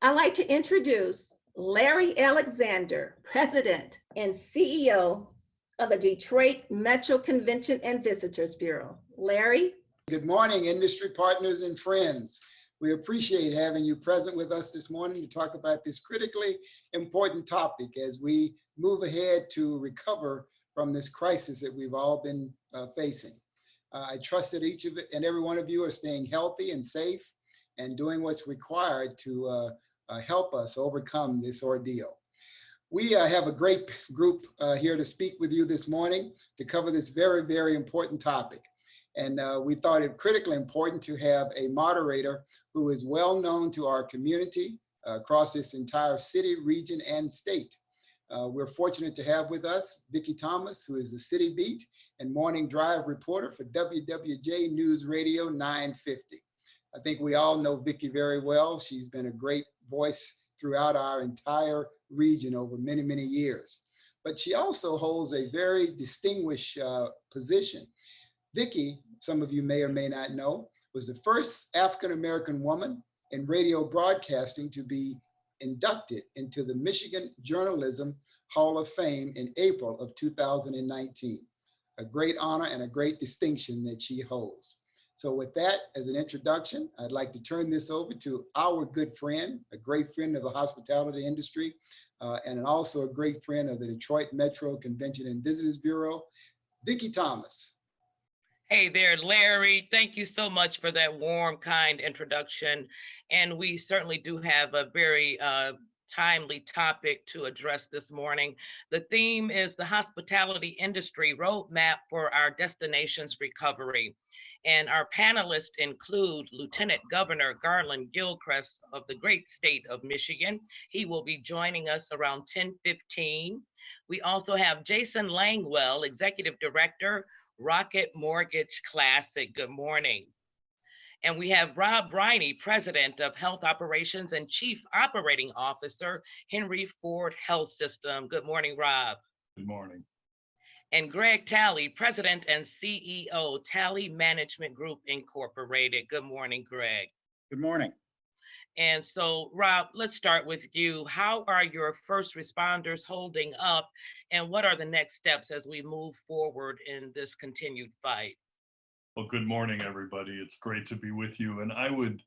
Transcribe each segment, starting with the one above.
I'd like to introduce Larry Alexander, President and CEO of the Detroit Metro Convention and Visitors Bureau. Larry? Good morning, industry partners and friends. We appreciate having you present with us this morning to talk about this critically important topic as we move ahead to recover from this crisis that we've all been facing. I trust that each of it and every one of you are staying healthy and safe and doing what's required to help us overcome this ordeal. We have a great group here to speak with you this morning to cover this very, very important topic. And we thought it critically important to have a moderator who is well known to our community across this entire city, region, and state. We're fortunate to have with us Vickie Thomas, who is the City Beat and Morning Drive reporter for WWJ News Radio 950. I think we all know Vickie very well. She's been a great voice throughout our entire region over many, many years. But she also holds a very distinguished position. Vickie, some of you may or may not know, was the first African-American woman in radio broadcasting to be inducted into the Michigan Journalism Hall of Fame in April of 2019. A great honor and a great distinction that she holds. So with that as an introduction, I'd like to turn this over to our good friend, a great friend of the hospitality industry, and also a great friend of the Detroit Metro Convention and Visitors Bureau, Vickie Thomas. Hey there, Larry. Thank you so much for that warm, kind introduction. And we certainly do have a very timely topic to address this morning. The theme is the hospitality industry roadmap for our destination's recovery. And our panelists include Lieutenant Governor Garlin Gilchrist of the great state of Michigan. He will be joining us around 10:15. We also have Jason Langwell, Executive Director, Rocket Mortgage Classic. Good morning. And we have Rob Riney, President of Health Operations and Chief Operating Officer, Henry Ford Health System. Good morning, Rob. Good morning. And Gregg Talley, President and CEO, Talley Management Group Incorporated. Good morning, Gregg. Good morning. And so, Rob, let's start with you. How are your first responders holding up, and what are the next steps as we move forward in this continued fight? Well, good morning, everybody. It's great to be with you. And I would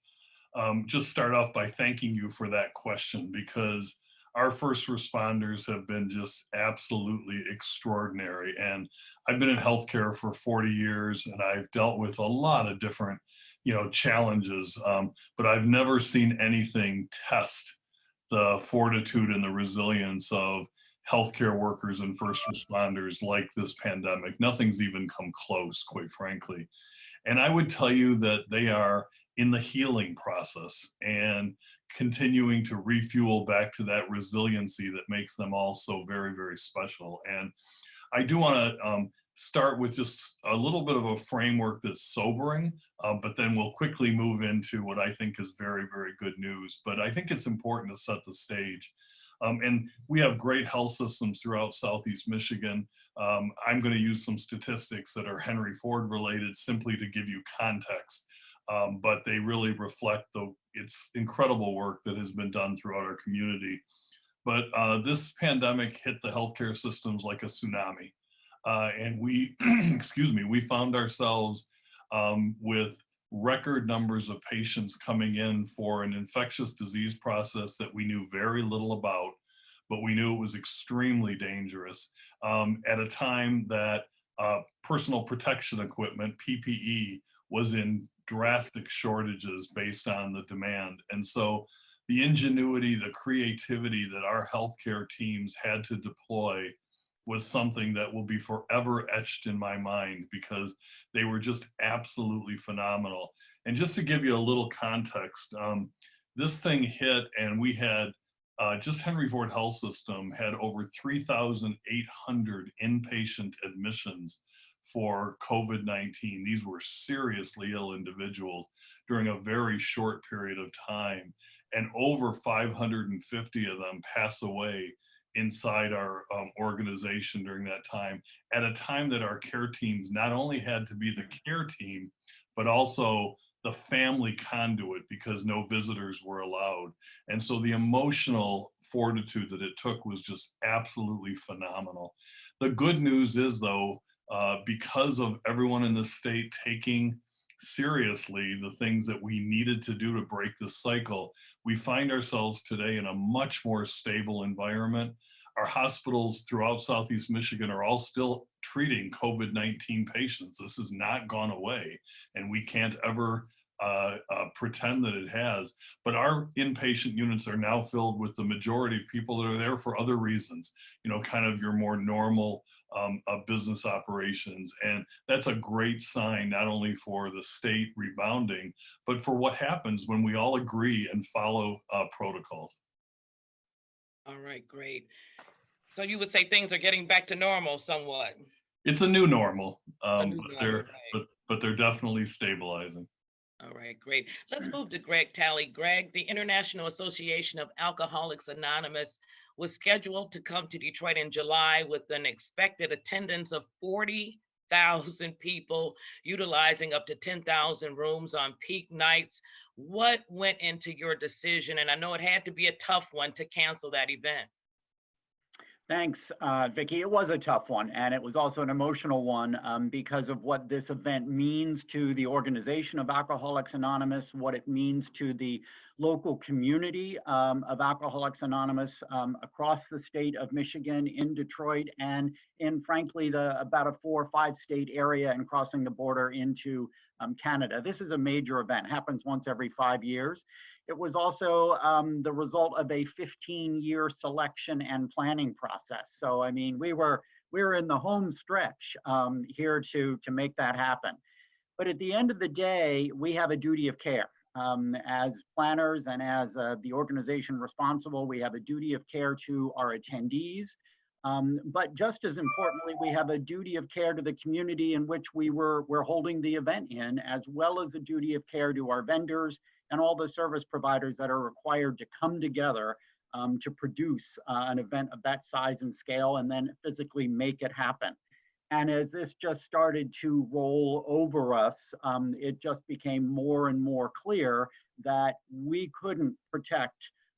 just start off by thanking you for that question, because our first responders have been just absolutely extraordinary. And I've been in healthcare for 40 years, and I've dealt with a lot of different challenges, but I've never seen anything test the fortitude and the resilience of healthcare workers and first responders like this pandemic. Nothing's even come close, quite frankly. And I would tell you that they are in the healing process and continuing to refuel back to that resiliency that makes them all so very, very special. And I do want to start with just a little bit of a framework that's sobering, but then we'll quickly move into what I think is very, very good news. But I think it's important to set the stage. And we have great health systems throughout Southeast Michigan. I'm going to use some statistics that are Henry Ford related simply to give you context, but they really reflect its incredible work that has been done throughout our community. But this pandemic hit the healthcare systems like a tsunami. And we, we found ourselves with record numbers of patients coming in for an infectious disease process that we knew very little about, but we knew it was extremely dangerous at a time that personal protection equipment, PPE, was in drastic shortages based on the demand. And so the ingenuity, the creativity that our healthcare teams had to deploy was something that will be forever etched in my mind, because they were just absolutely phenomenal. And just to give you a little context, this thing hit, and we had just Henry Ford Health System had over 3,800 inpatient admissions for COVID-19. These were seriously ill individuals during a very short period of time, and over 550 of them pass away inside our organization during that time, at a time that our care teams not only had to be the care team, but also the family conduit because no visitors were allowed. And so the emotional fortitude that it took was just absolutely phenomenal. The good news is, though, because of everyone in the state taking seriously the things that we needed to do to break this cycle, we find ourselves today in a much more stable environment. Our hospitals throughout Southeast Michigan are all still treating COVID-19 patients. This has not gone away, and we can't ever pretend that it has. But our inpatient units are now filled with the majority of people that are there for other reasons, you know, kind of your more normal business operations. And that's a great sign, not only for the state rebounding, but for what happens when we all agree and follow protocols. All right, great. So you would say things are getting back to normal somewhat. It's a new normal, A new but normal, right. they're definitely stabilizing. All right, great. Let's move to Gregg Talley. Gregg, the International Association of Alcoholics Anonymous was scheduled to come to Detroit in July with an expected attendance of 40,000 people, utilizing up to 10,000 rooms on peak nights. What went into your decision? And I know it had to be a tough one to cancel that event. Thanks, Vickie. It was a tough one, and it was also an emotional one because of what this event means to the organization of Alcoholics Anonymous, what it means to the local community of Alcoholics Anonymous across the state of Michigan, in Detroit, and in, frankly, about a 4 or 5 state area and crossing the border into Canada. This is a major event, happens once every 5 years. It was also the result of a 15-year selection and planning process. So, I mean, we were in the home stretch here to make that happen. But at the end of the day, we have a duty of care. As planners and as the organization responsible, we have a duty of care to our attendees. But just as importantly, we have a duty of care to the community in which we're holding the event in, as well as a duty of care to our vendors and all the service providers that are required to come together to produce an event of that size and scale and then physically make it happen. And as this just started to roll over us, it just became more and more clear that we couldn't protect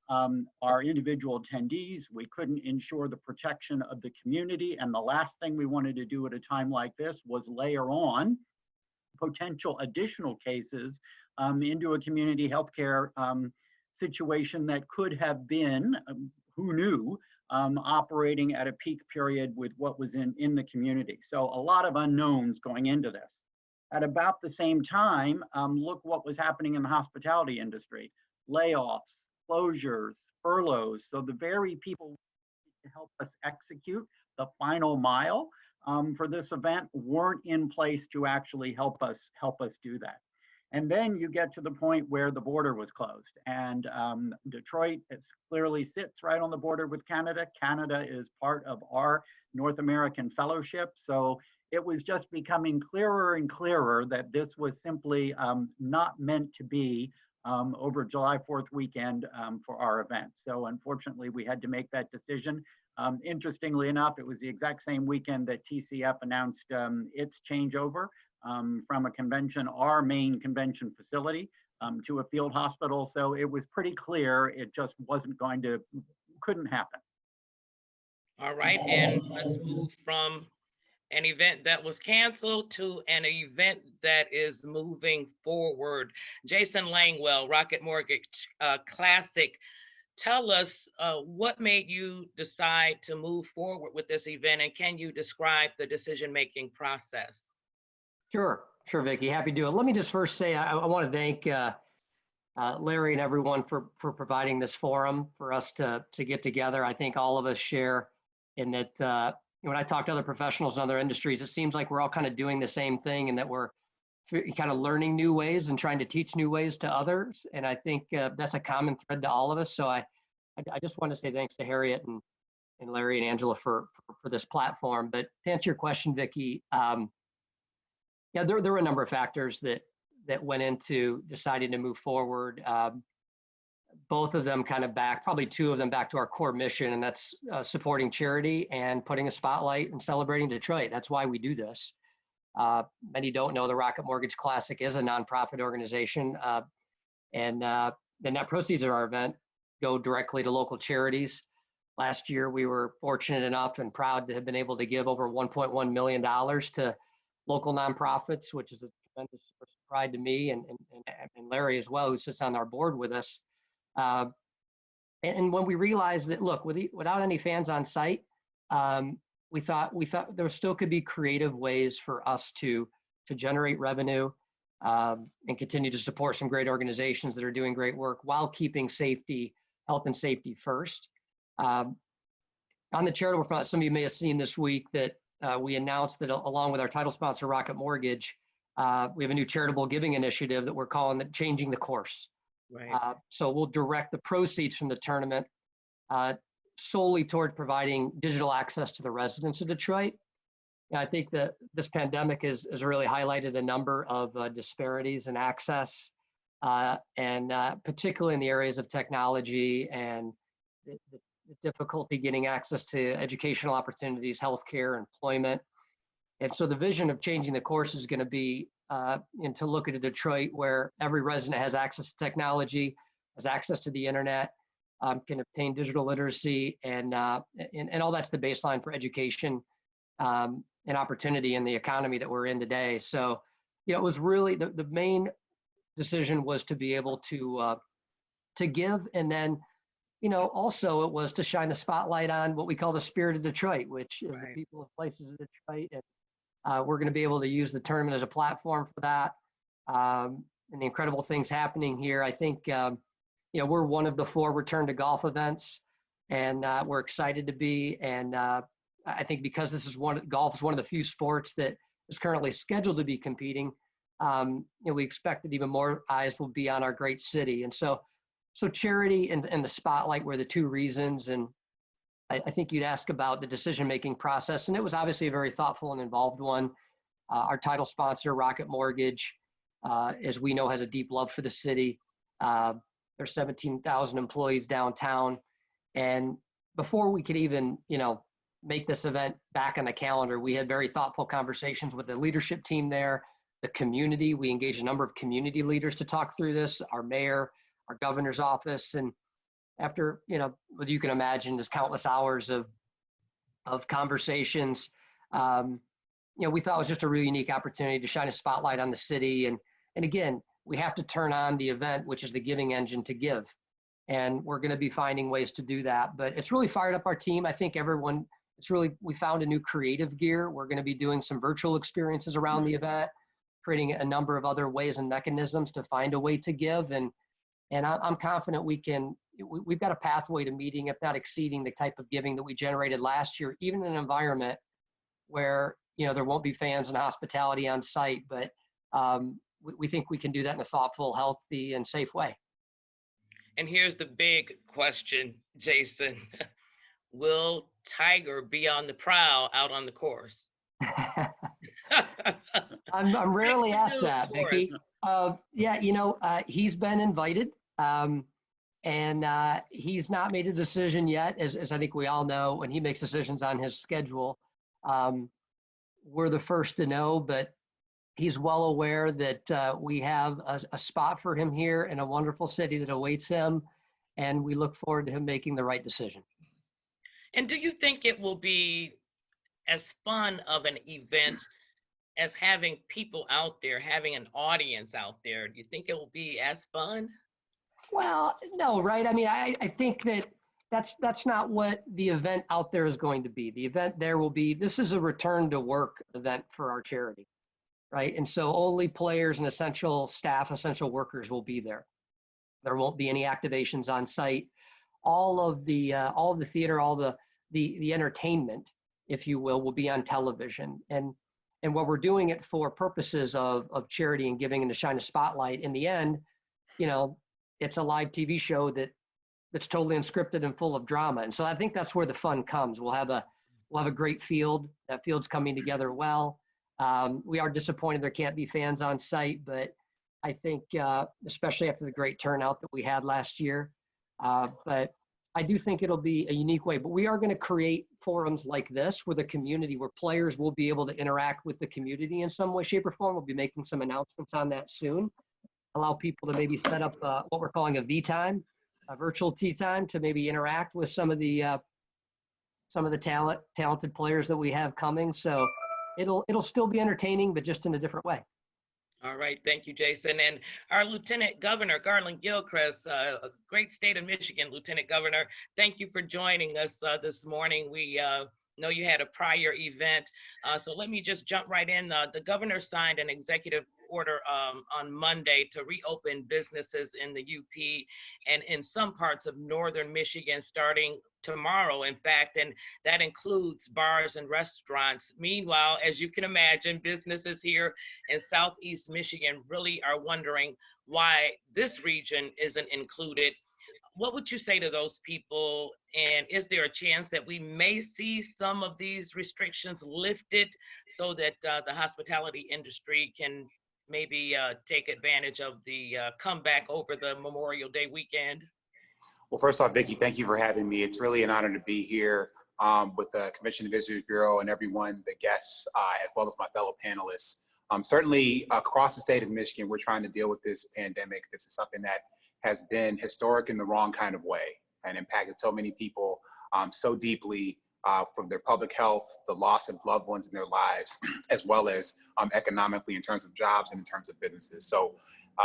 our individual attendees. We couldn't ensure the protection of the community. And the last thing we wanted to do at a time like this was layer on potential additional cases into a community healthcare situation that could have been, who knew, operating at a peak period with what was in the community. So a lot of unknowns going into this. At about the same time, look what was happening in the hospitality industry. Layoffs, closures, furloughs. So the very people to help us execute the final mile for this event weren't in place to actually help us do that. And then you get to the point where the border was closed, and Detroit clearly sits right on the border with Canada. Canada is part of our North American Fellowship. So it was just becoming clearer and clearer that this was simply not meant to be over July 4th weekend for our event. So unfortunately, we had to make that decision. Interestingly enough, it was the exact same weekend that TCF announced its changeover from a convention, our main convention facility, to a field hospital. So it was pretty clear it just couldn't happen. All right, and let's move from an event that was canceled to an event that is moving forward. Jason Langwell, Rocket Mortgage Classic. Tell us what made you decide to move forward with this event, and can you describe the decision-making process? Sure, Vickie, happy to do it. Let me just first say I want to thank Larry and everyone for providing this forum for us to get together. I think all of us share in that when I talk to other professionals in other industries, it seems like we're all kind of doing the same thing and that we're kind of learning new ways and trying to teach new ways to others. And I think that's a common thread to all of us. So I just want to say thanks to Harriet and Larry and Angela for this platform. But to answer your question, Vickie, yeah, there were a number of factors that went into deciding to move forward. Both of them kind of probably 2 of them back to our core mission, and that's supporting charity and putting a spotlight and celebrating Detroit. That's why we do this. Many don't know the Rocket Mortgage Classic is a nonprofit organization, and the net proceeds of our event go directly to local charities. Last year, we were fortunate enough and proud to have been able to give over $1.1 million to local nonprofits, which is a tremendous source of pride to me and Larry as well, who sits on our board with us. And when we realized that, look, without any fans on site, we thought there still could be creative ways for us to generate revenue and continue to support some great organizations that are doing great work while keeping health and safety first. On the charitable front, some of you may have seen this week that we announced that along with our title sponsor, Rocket Mortgage, we have a new charitable giving initiative that we're calling Changing the Course. Right. So we'll direct the proceeds from the tournament solely towards providing digital access to the residents of Detroit. And I think that this pandemic has really highlighted a number of disparities in access, and particularly in the areas of technology and the difficulty getting access to educational opportunities, healthcare, employment. And so the vision of Changing the Course is going to be to look at a Detroit where every resident has access to technology, has access to the internet, can obtain digital literacy, and all that's the baseline for education and opportunity in the economy that we're in today. So, it was really the main decision was to be able to give, and then, also it was to shine the spotlight on what we call the spirit of Detroit, which is the people and places of Detroit. And we're going to be able to use the tournament as a platform for that. And the incredible things happening here. I think, we're one of the 4 return to golf events, and we're excited to be. And I think because golf is one of the few sports that is currently scheduled to be competing, we expect that even more eyes will be on our great city. And so charity and the spotlight were the 2 reasons. And I think you'd ask about the decision-making process, and it was obviously a very thoughtful and involved one. Our title sponsor, Rocket Mortgage, as we know, has a deep love for the city. There's 17,000 employees downtown. And before we could even, make this event back on the calendar, we had very thoughtful conversations with the leadership team there, the community. We engaged a number of community leaders to talk through this, our mayor, our governor's office. And after, what you can imagine, there's countless hours of conversations. We thought it was just a really unique opportunity to shine a spotlight on the city. And again, we have to turn on the event, which is the giving engine, to give. And we're going to be finding ways to do that. But it's really fired up our team. I think we found a new creative gear. We're going to be doing some virtual experiences around the event, creating a number of other ways and mechanisms to find a way to give. And I'm confident we've got a pathway to meeting, if not exceeding, the type of giving that we generated last year, even in an environment where, there won't be fans and hospitality on site. But we think we can do that in a thoughtful, healthy, and safe way. And here's the big question, Jason. Will Tiger be on the prowl out on the course? I'm rarely asked that, Vickie. He's been invited, and he's not made a decision yet, as I think we all know. When he makes decisions on his schedule, we're the first to know, but he's well aware that we have a spot for him here in a wonderful city that awaits him, and we look forward to him making the right decision. And do you think it will be as fun of an event as having people out there, having an audience out there? Do you think it will be as fun? Well, no, right? I mean, I think that's not what the event out there is going to be. The event there will be, this is a return to work event for our charity, right? And so only players and essential staff, essential workers will be there. There won't be any activations on site. All of the theater, all the entertainment, if you will be on television. And what we're doing it for purposes of charity and giving and to shine a spotlight. In the end, it's a live TV show that's totally unscripted and full of drama. And so I think that's where the fun comes. We'll have a great field. That field's coming together well. We are disappointed there can't be fans on site, but I think especially after the great turnout that we had last year. But I do think it'll be a unique way, but we are going to create forums like this with a community where players will be able to interact with the community in some way, shape, or form. We'll be making some announcements on that soon. Allow people to maybe set up what we're calling a V time, a virtual tea time, to maybe interact with some of the talented players that we have coming. So it'll still be entertaining, but just in a different way. All right, thank you, Jason. And our Lieutenant Governor, Garlin Gilchrist, a great state of Michigan, Lieutenant Governor, thank you for joining us this morning. We know you had a prior event, so let me just jump right in. The governor signed an executive order on Monday to reopen businesses in the UP and in some parts of northern Michigan starting tomorrow, in fact, and that includes bars and restaurants. Meanwhile, as you can imagine, businesses here in Southeast Michigan really are wondering why this region isn't included. What would you say to those people? And is there a chance that we may see some of these restrictions lifted so that the hospitality industry can maybe take advantage of the comeback over the Memorial Day weekend? Well, first off, Vickie, thank you for having me. It's really an honor to be here with the Convention and Visitors Bureau and everyone, the guests, as well as my fellow panelists. Certainly across the state of Michigan, we're trying to deal with this pandemic. This is something that has been historic in the wrong kind of way and impacted so many people so deeply from their public health, the loss of loved ones in their lives, as well as economically in terms of jobs and in terms of businesses. So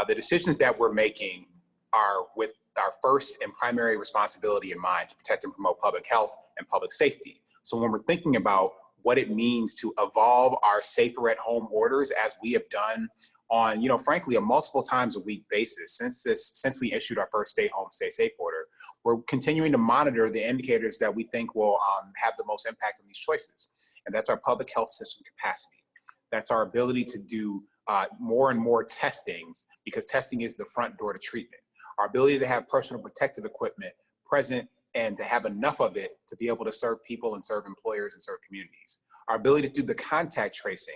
the decisions that we're making are with our first and primary responsibility in mind to protect and promote public health and public safety. So when we're thinking about what it means to evolve our safer at home orders, as we have done on, frankly, a multiple times a week basis since we issued our first stay home, stay safe order, we're continuing to monitor the indicators that we think will have the most impact on these choices. And that's our public health system capacity. That's our ability to do more and more testings, because testing is the front door to treatment. Our ability to have personal protective equipment present and to have enough of it to be able to serve people and serve employers and serve communities. Our ability to do the contact tracing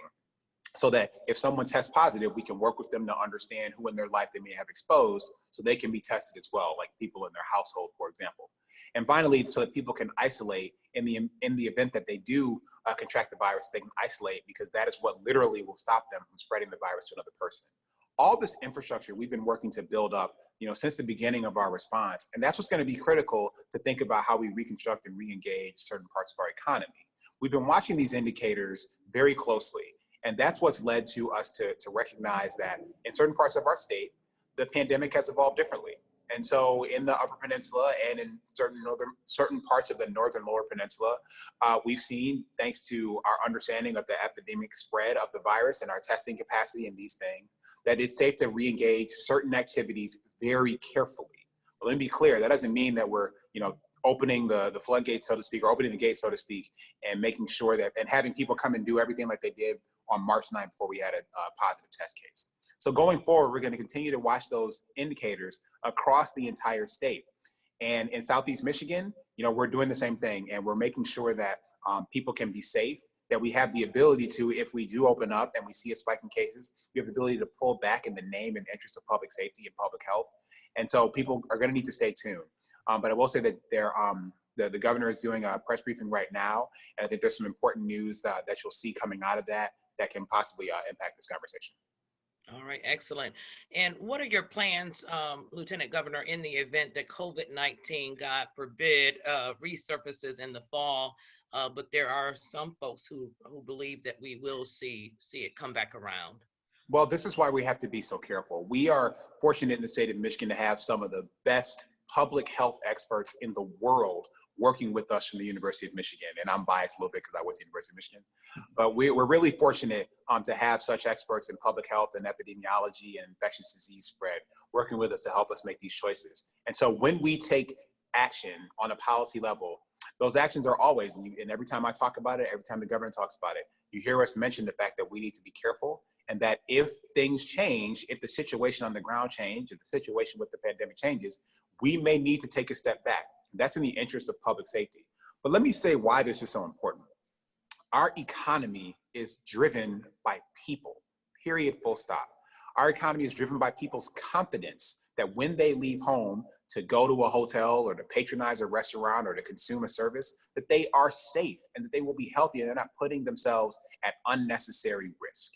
so that if someone tests positive, we can work with them to understand who in their life they may have exposed so they can be tested as well, like people in their household, for example. And finally, so that people can isolate in the event that they do contract the virus, they can isolate, because that is what literally will stop them from spreading the virus to another person. All this infrastructure we've been working to build up since the beginning of our response. And that's what's going to be critical to think about how we reconstruct and re-engage certain parts of our economy. We've been watching these indicators very closely. And that's what's led to us to recognize that in certain parts of our state, the pandemic has evolved differently. And so in the Upper Peninsula and in certain parts of the Northern Lower Peninsula, we've seen, thanks to our understanding of the epidemic spread of the virus and our testing capacity and these things, that it's safe to re-engage certain activities very carefully. But let me be clear, that doesn't mean that we're, opening the floodgates, so to speak, or opening the gates, so to speak, and making sure that, and having people come and do everything like they did on March 9th before we had a positive test case. So going forward, we're going to continue to watch those indicators across the entire state. And in Southeast Michigan, we're doing the same thing, and we're making sure that people can be safe, that we have the ability to, if we do open up and we see a spike in cases, we have the ability to pull back in the name and interest of public safety and public health. And so people are going to need to stay tuned. But I will say that the governor is doing a press briefing right now, and I think there's some important news that you'll see coming out of that can possibly impact this conversation. All right, excellent. And what are your plans, Lieutenant Governor, in the event that COVID-19, God forbid, resurfaces in the fall? But there are some folks who believe that we will see it come back around. Well, this is why we have to be so careful. We are fortunate in the state of Michigan to have some of the best public health experts in the world working with us from the University of Michigan. And I'm biased a little bit because I was at the University of Michigan. But we're really fortunate to have such experts in public health and epidemiology and infectious disease spread working with us to help us make these choices. And so when we take action on a policy level, those actions are always, and every time I talk about it, every time the governor talks about it, you hear us mention the fact that we need to be careful, and that if things change, if the situation on the ground changes, if the situation with the pandemic changes, we may need to take a step back. That's in the interest of public safety. But let me say why this is so important. Our economy is driven by people, period, full stop. Our economy is driven by people's confidence that when they leave home, to go to a hotel or to patronize a restaurant or to consume a service, that they are safe and that they will be healthy and they're not putting themselves at unnecessary risk.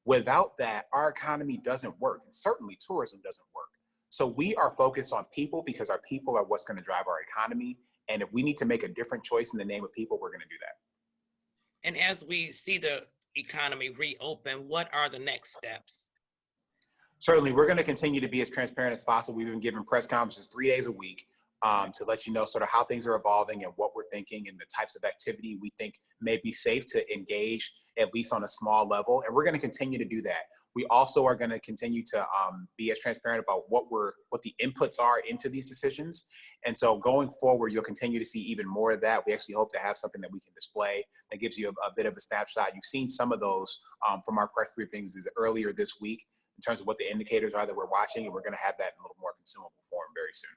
Without that, our economy doesn't work, and certainly tourism doesn't work. So we are focused on people because our people are what's going to drive our economy. And if we need to make a different choice in the name of people, we're going to do that. And as we see the economy reopen, what are the next steps? Certainly, we're going to continue to be as transparent as possible. We've been giving press conferences 3 days a week to let you know sort of how things are evolving and what we're thinking and the types of activity we think may be safe to engage, at least on a small level. And we're going to continue to do that. We also are going to continue to be as transparent about what the inputs are into these decisions. And so going forward, you'll continue to see even more of that. We actually hope to have something that we can display that gives you a bit of a snapshot. You've seen some of those from our press briefings earlier this week in terms of what the indicators are that we're watching, and we're going to have that in a little more consumable form very soon.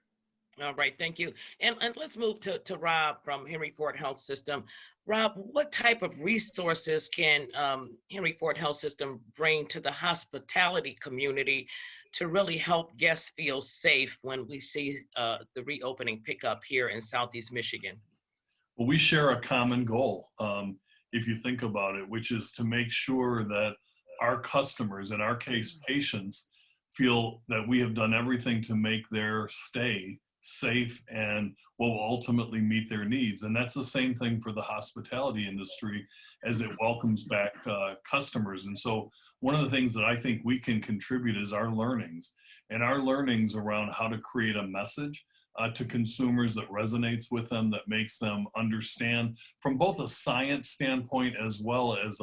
All right, thank you. And let's move to Rob from Henry Ford Health System. Rob, what type of resources can Henry Ford Health System bring to the hospitality community to really help guests feel safe when we see the reopening pick up here in Southeast Michigan? Well, we share a common goal, if you think about it, which is to make sure that our customers, in our case, patients, feel that we have done everything to make their stay safe and will ultimately meet their needs. And that's the same thing for the hospitality industry as it welcomes back customers. And so one of the things that I think we can contribute is our learnings, and our learnings around how to create a message to consumers that resonates with them, that makes them understand from both a science standpoint as well as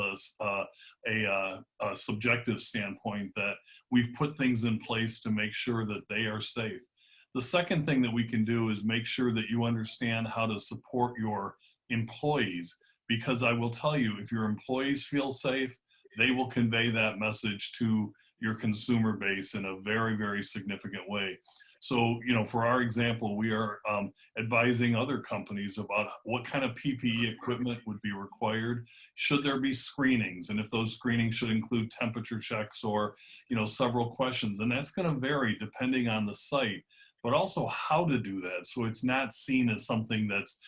a subjective standpoint that we've put things in place to make sure that they are safe. The second thing that we can do is make sure that you understand how to support your employees, because I will tell you, if your employees feel safe, they will convey that message to your consumer base in a very, very significant way. So, for our example, we are advising other companies about what kind of PPE equipment would be required. Should there be screenings? And if those screenings should include temperature checks or, several questions. And that's going to vary depending on the site, but also how to do that. So it's not seen as something that's,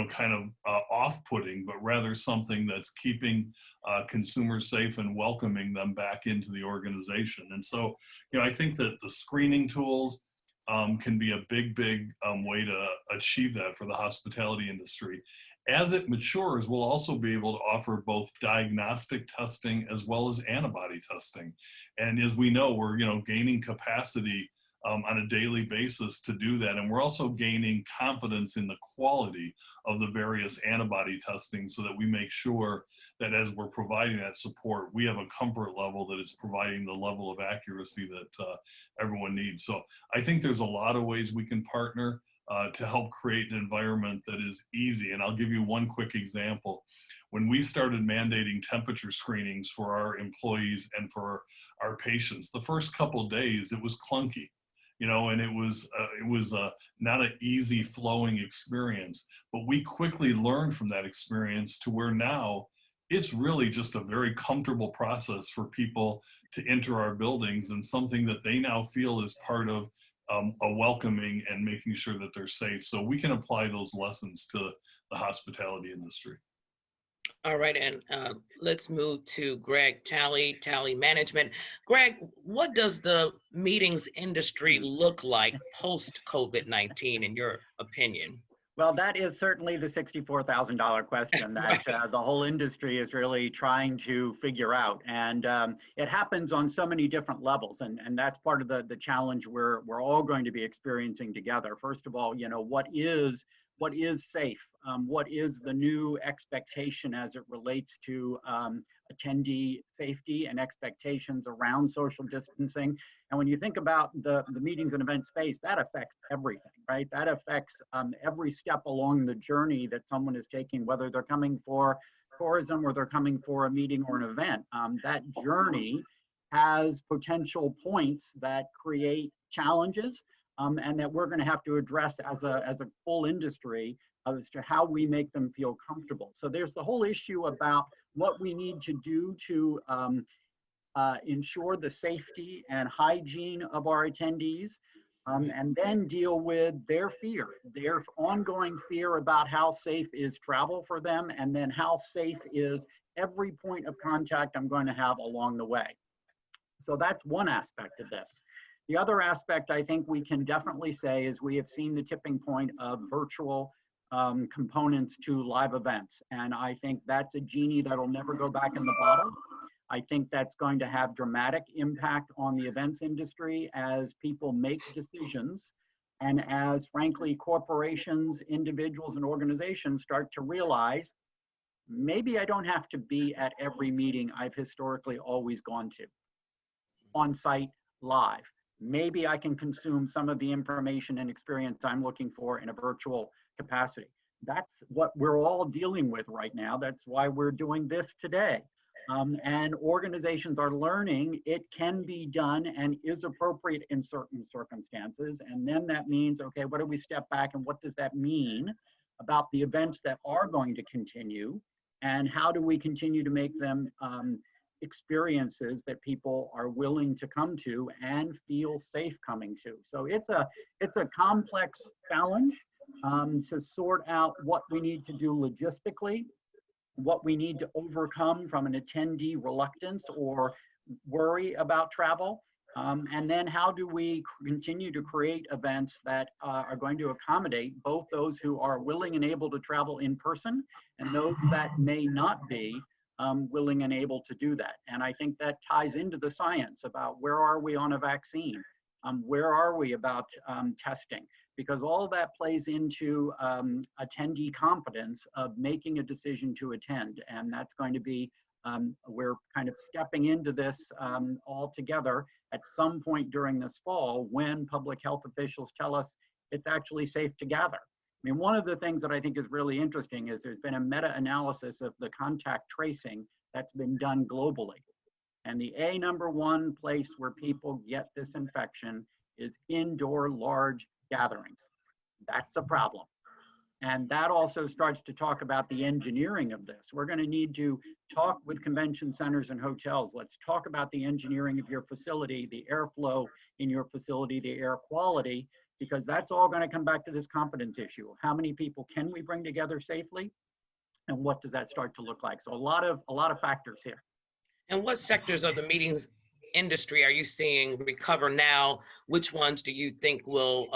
kind of off-putting, but rather something that's keeping consumers safe and welcoming them back into the organization. And so, I think that the screening tools can be a big way to achieve that for the hospitality industry. As it matures, we'll also be able to offer both diagnostic testing as well as antibody testing. And as we know, we're gaining capacity on a daily basis to do that. And we're also gaining confidence in the quality of the various antibody testing so that we make sure that as we're providing that support, we have a comfort level that it's providing the level of accuracy that everyone needs. So I think there's a lot of ways we can partner to help create an environment that is easy. And I'll give you one quick example. When we started mandating temperature screenings for our employees and for our patients, the first couple of days, it was clunky. And it was not an easy flowing experience, but we quickly learned from that experience to where now it's really just a very comfortable process for people to enter our buildings and something that they now feel is part of a welcoming and making sure that they're safe. So we can apply those lessons to the hospitality industry. All right, and let's move to Gregg, Talley Management. Gregg, what does the meetings industry look like post-COVID-19 in your opinion? Well, that is certainly the $64,000 question that the whole industry is really trying to figure out. And it happens on so many different levels. And that's part of the challenge we're all going to be experiencing together. First of all, what is safe? What is the new expectation as it relates to attendee safety and expectations around social distancing? And when you think about the meetings and event space, that affects everything, right? That affects every step along the journey that someone is taking, whether they're coming for tourism or they're coming for a meeting or an event. That journey has potential points that create challenges and that we're going to have to address as a full industry as to how we make them feel comfortable. So there's the whole issue about what we need to do to ensure the safety and hygiene of our attendees. and then deal with their fear, their ongoing fear about how safe is travel for them, and then how safe is every point of contact I'm going to have along the way. So that's one aspect of this. The other aspect I think we can definitely say is we have seen the tipping point of virtual components to live events. And I think that's a genie that'll never go back in the bottle. I think that's going to have dramatic impact on the events industry as people make decisions and as, frankly, corporations, individuals, and organizations start to realize, maybe I don't have to be at every meeting I've historically always gone to, on site, live. Maybe I can consume some of the information and experience I'm looking for in a virtual capacity. That's what we're all dealing with right now. That's why we're doing this today. And organizations are learning it can be done and is appropriate in certain circumstances. And then that means, okay, what do we step back and what does that mean about the events that are going to continue? And how do we continue to make them experiences that people are willing to come to and feel safe coming to? So it's a complex challenge to sort out what we need to do logistically, what we need to overcome from an attendee reluctance or worry about travel, and then how do we continue to create events that are going to accommodate both those who are willing and able to travel in person and those that may not be willing and able to do that. And I think that ties into the science about where are we on a vaccine, where are we about testing, because all of that plays into attendee confidence of making a decision to attend. And that's going to be, we're kind of stepping into this all together at some point during this fall when public health officials tell us it's actually safe to gather. I mean, one of the things that I think is really interesting is there's been a meta-analysis of the contact tracing that's been done globally. And the #1 place where people get this infection is indoor large gatherings. That's a problem. And that also starts to talk about the engineering of this. We're going to need to talk with convention centers and hotels. Let's talk about the engineering of your facility, the airflow in your facility, the air quality, because that's all going to come back to this competence issue. How many people can we bring together safely? And what does that start to look like? So a lot of factors here. And what sectors of the meetings industry are you seeing recover now? Which ones do you think will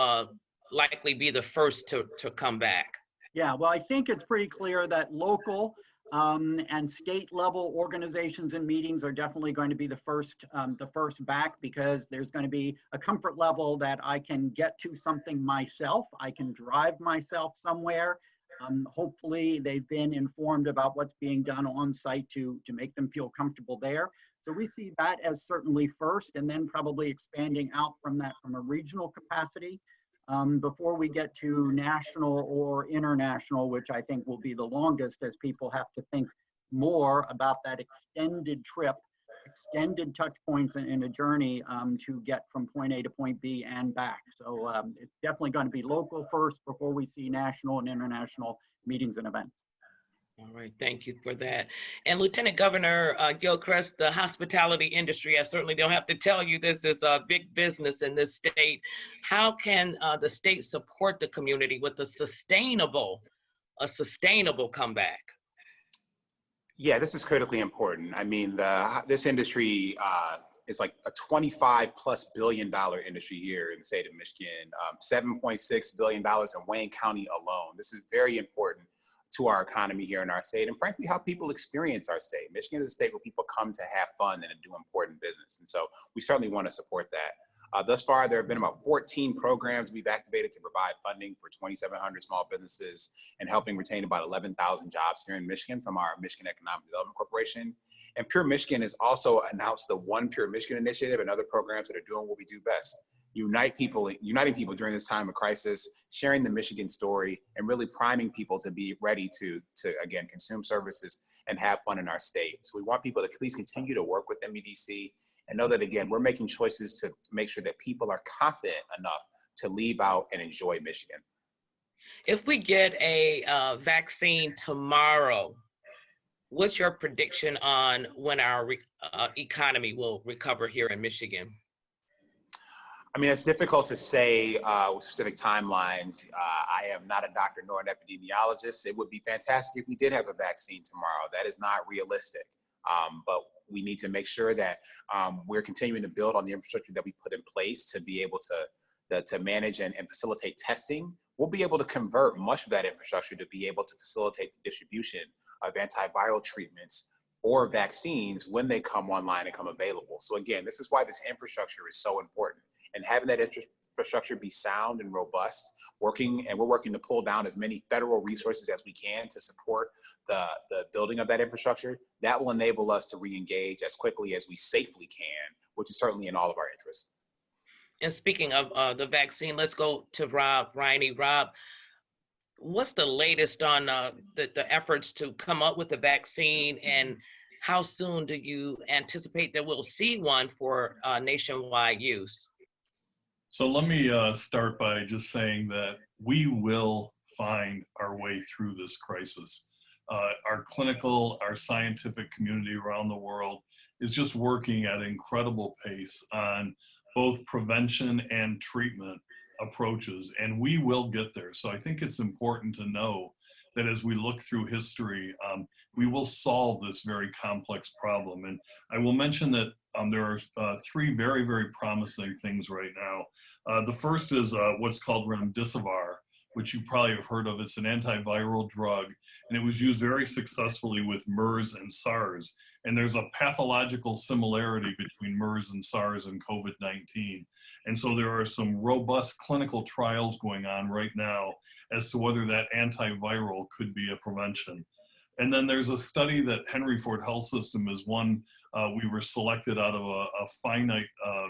likely be the first to come back? Yeah, well, I think it's pretty clear that local and state level organizations and meetings are definitely going to be the first back, because there's going to be a comfort level that I can get to something myself. I can drive myself somewhere. Hopefully they've been informed about what's being done on site to make them feel comfortable there. So we see that as certainly first, and then probably expanding out from that from a regional capacity before we get to national or international, which I think will be the longest as people have to think more about that extended trip, extended touch points in a journey to get from point A to point B and back. So it's definitely going to be local first before we see national and international meetings and events. All right, thank you for that. And Lieutenant Governor Gilchrist, the hospitality industry, I certainly don't have to tell you this is a big business in this state. How can the state support the community with a sustainable comeback? Yeah, this is critically important. I mean, this industry is like a $25+ billion industry here in the state of Michigan, $7.6 billion in Wayne County alone. This is very important to our economy here in our state, and frankly, how people experience our state. Michigan is a state where people come to have fun and do important business. And so we certainly want to support that. Thus far, there have been about 14 programs we've activated to provide funding for 2,700 small businesses and helping retain about 11,000 jobs here in Michigan from our Michigan Economic Development Corporation. And Pure Michigan has also announced the One Pure Michigan initiative and other programs that are doing what we do best. Uniting people during this time of crisis, sharing the Michigan story, and really priming people to be ready to again, consume services and have fun in our state. So we want people to please continue to work with MEDC and know that, again, we're making choices to make sure that people are confident enough to leave out and enjoy Michigan. If we get a vaccine tomorrow, what's your prediction on when our economy will recover here in Michigan? I mean, it's difficult to say with specific timelines. I am not a doctor nor an epidemiologist. It would be fantastic if we did have a vaccine tomorrow. That is not realistic. But we need to make sure that we're continuing to build on the infrastructure that we put in place to be able to manage and facilitate testing. We'll be able to convert much of that infrastructure to be able to facilitate the distribution of antiviral treatments or vaccines when they come online and come available. So again, this is why this infrastructure is so important. And having that infrastructure be sound and robust, we're working to pull down as many federal resources as we can to support the building of that infrastructure. That will enable us to re-engage as quickly as we safely can, which is certainly in all of our interests. And speaking of the vaccine, let's go to Rob Riney. Rob, what's the latest on the efforts to come up with a vaccine, and how soon do you anticipate that we'll see one for nationwide use? So let me start by just saying that we will find our way through this crisis. Our clinical, our scientific community around the world is just working at an incredible pace on both prevention and treatment approaches, and we will get there. So I think it's important to know that as we look through history, we will solve this very complex problem. And I will mention that there are three very, very promising things right now. The first is what's called remdesivir, which you probably have heard of. It's an antiviral drug, and it was used very successfully with MERS and SARS. And there's a pathological similarity between MERS and SARS and COVID-19. And so there are some robust clinical trials going on right now as to whether that antiviral could be a prevention. And then there's a study that Henry Ford Health System is one. We were selected out of a finite,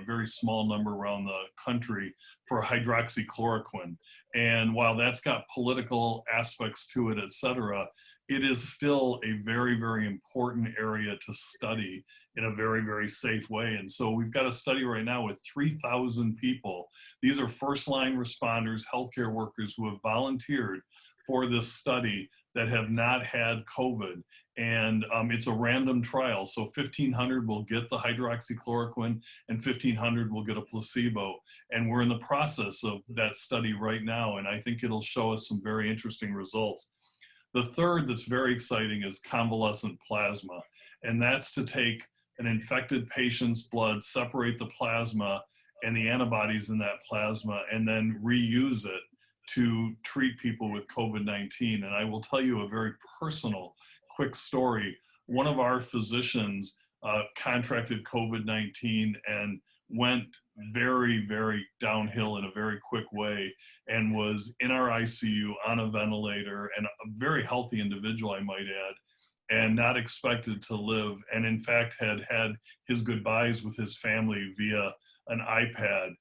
very small number around the country for hydroxychloroquine. And while that's got political aspects to it, et cetera, it is still a very, very important area to study in a very, very safe way. And so we've got a study right now with 3,000 people. These are first-line responders, healthcare workers who have volunteered for this study that have not had COVID. And it's a random trial. So 1,500 will get the hydroxychloroquine and 1,500 will get a placebo. And we're in the process of that study right now. And I think it'll show us some very interesting results. The third that's very exciting is convalescent plasma. And that's to take an infected patient's blood, separate the plasma and the antibodies in that plasma, and then reuse it to treat people with COVID-19. And I will tell you a very personal, quick story. One of our physicians contracted COVID-19 and went very, very downhill in a very quick way and was in our ICU on a ventilator, and a very healthy individual, I might add, and not expected to live. And in fact, had his goodbyes with his family via an iPad.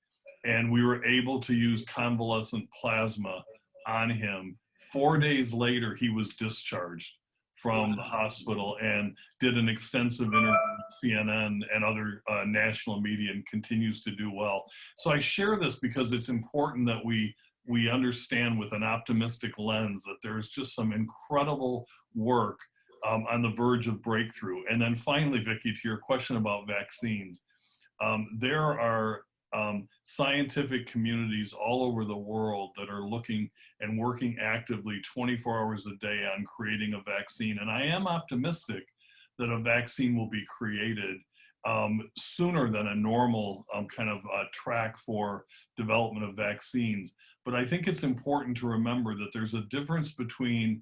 And we were able to use convalescent plasma on him. 4 days later, he was discharged from the hospital and did an extensive interview with CNN and other national media, and continues to do well. So I share this because it's important that we understand with an optimistic lens that there's just some incredible work on the verge of breakthrough. And then finally, Vickie, to your question about vaccines, there are scientific communities all over the world that are looking and working actively 24 hours a day on creating a vaccine. And I am optimistic that a vaccine will be created sooner than a normal kind of track for development of vaccines. But I think it's important to remember that there's a difference between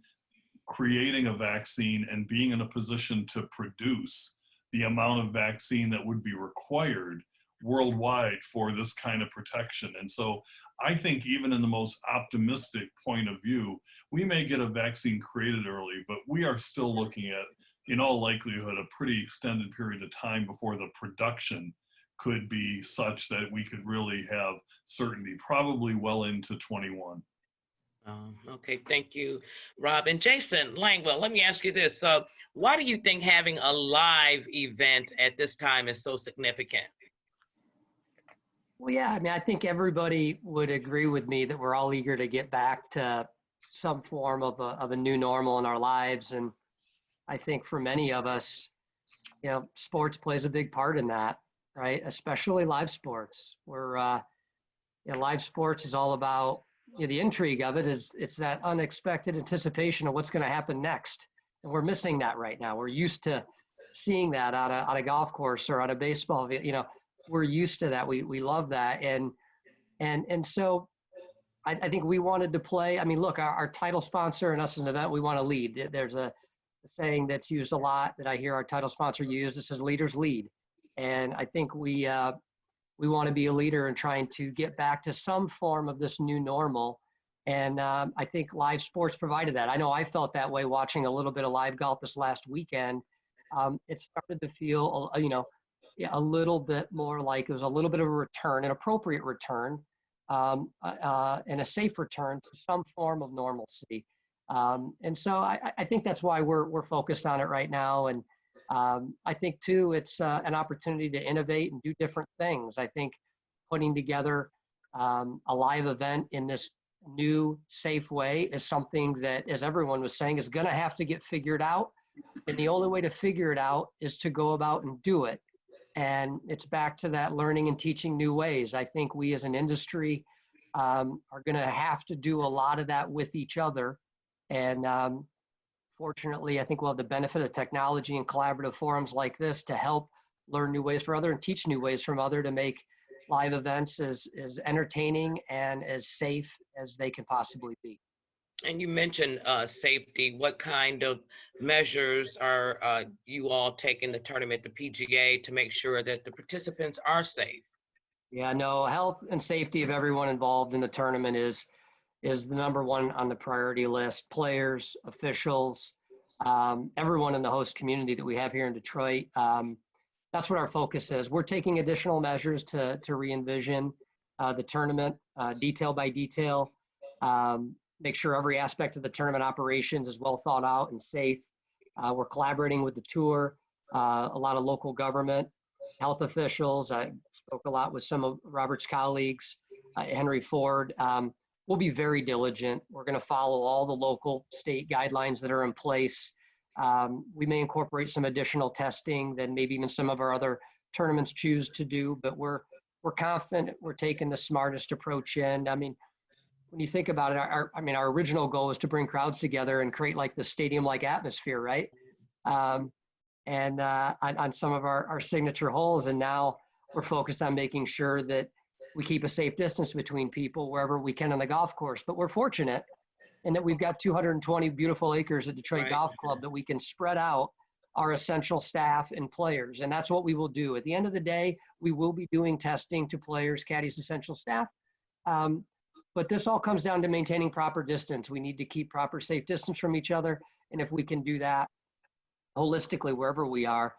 creating a vaccine and being in a position to produce the amount of vaccine that would be required worldwide for this kind of protection. And so I think even in the most optimistic point of view, we may get a vaccine created early, but we are still looking at, in all likelihood, a pretty extended period of time before the production could be such that we could really have certainty, probably well into 21. Okay, thank you, Rob. And Jason Langwell, let me ask you this. Why do you think having a live event at this time is so significant? Well, yeah, I mean, I think everybody would agree with me that we're all eager to get back to some form of a new normal in our lives. And I think for many of us, sports plays a big part in that, right? Especially live sports. We're live sports is all about, the intrigue of it is it's that unexpected anticipation of what's going to happen next. And we're missing that right now. We're used to seeing that on a golf course or on a baseball, we're used to that. We love that. And so I think we wanted to play. I mean, look, our title sponsor and us as an event, we want to lead. There's a saying that's used a lot that I hear our title sponsor use. It says leaders lead. And I think we want to be a leader in trying to get back to some form of this new normal. And I think live sports provided that. I know I felt that way watching a little bit of live golf this last weekend. It started to feel, a little bit more like it was a little bit of a return, an appropriate return, and a safe return to some form of normalcy. And so I think that's why we're focused on it right now. And I think too, it's an opportunity to innovate and do different things. I think putting together a live event in this new, safe way is something that, as everyone was saying, is going to have to get figured out. And the only way to figure it out is to go about and do it. And it's back to that learning and teaching new ways. I think we as an industry are going to have to do a lot of that with each other. And fortunately, I think we'll have the benefit of technology and collaborative forums like this to help learn new ways for other and teach new ways from other to make live events as entertaining and as safe as they can possibly be. And you mentioned safety. What kind of measures are you all taking the tournament, the PGA, to make sure that the participants are safe? Yeah, no, health and safety of everyone involved in the tournament is the number one on the priority list. Players, officials, everyone in the host community that we have here in Detroit. That's what our focus is. We're taking additional measures to re-envision the tournament, detail by detail, make sure every aspect of the tournament operations is well thought out and safe. We're collaborating with the tour, a lot of local government, health officials. I spoke a lot with some of Robert's colleagues, Henry Ford. We'll be very diligent. We're going to follow all the local state guidelines that are in place. We may incorporate some additional testing than maybe even some of our other tournaments choose to do, but we're confident we're taking the smartest approach in. I mean, when you think about it, our original goal was to bring crowds together and create like the stadium-like atmosphere, right? On some of our signature holes, and now we're focused on making sure that we keep a safe distance between people wherever we can on the golf course. But we're fortunate in that we've got 220 beautiful acres at Detroit Golf Club that we can spread out our essential staff and players. And that's what we will do. At the end of the day, we will be doing testing to players, caddies, essential staff. But this all comes down to maintaining proper distance. We need to keep proper safe distance from each other. And if we can do that holistically, wherever we are,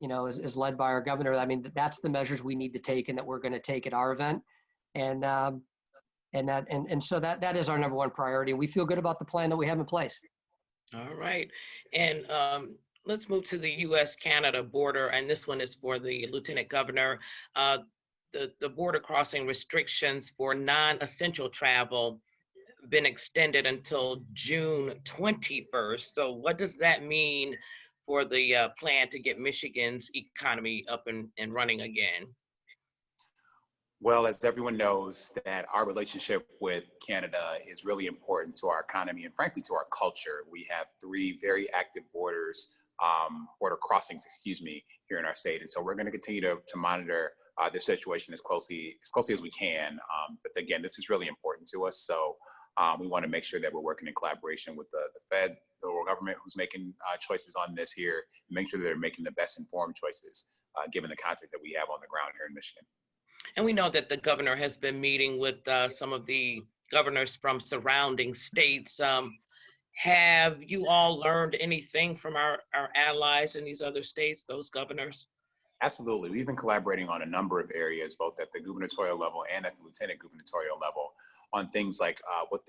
is led by our governor. I mean, that's the measures we need to take and that we're going to take at our event. And so that is our number one priority. We feel good about the plan that we have in place. All right. And let's move to the U.S.-Canada border. And this one is for the Lieutenant Governor. The border crossing restrictions for non-essential travel been extended until June 21st. So what does that mean for the plan to get Michigan's economy up and running again? Well, as everyone knows, that our relationship with Canada is really important to our economy and frankly to our culture. We have 3 very active border crossings, here in our state. And so we're going to continue to monitor this situation as closely as we can. But again, this is really important to us. So we want to make sure that we're working in collaboration with the Fed, the federal government, who's making choices on this here, and make sure that they're making the best informed choices, given the context that we have on the ground here in Michigan. And we know that the governor has been meeting with some of the governors from surrounding states. Have you all learned anything from our allies in these other states, those governors? Absolutely. We've been collaborating on a number of areas, both at the gubernatorial level and at the lieutenant gubernatorial level, on things like what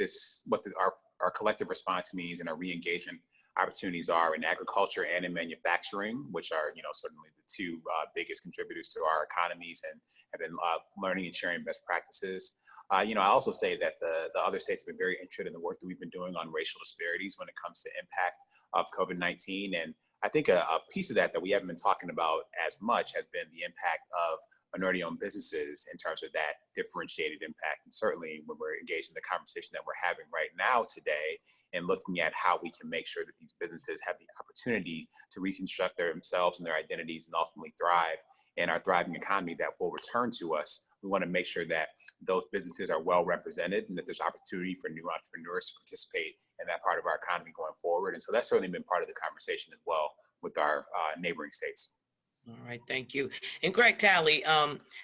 our collective response means and our re-engagement opportunities are in agriculture and in manufacturing, which are certainly the 2 biggest contributors to our economies, and have been learning and sharing best practices. I also say that the other states have been very interested in the work that we've been doing on racial disparities when it comes to impact of COVID-19. And I think a piece of that we haven't been talking about as much has been the impact of minority-owned businesses in terms of that differentiated impact. And certainly when we're engaged in the conversation that we're having right now today and looking at how we can make sure that these businesses have the opportunity to reconstruct themselves and their identities and ultimately thrive in our thriving economy that will return to us, we want to make sure that those businesses are well represented and that there's opportunity for new entrepreneurs to participate in that part of our economy going forward. And so that's certainly been part of the conversation as well with our neighboring states. All right, thank you. And Greg, Talley,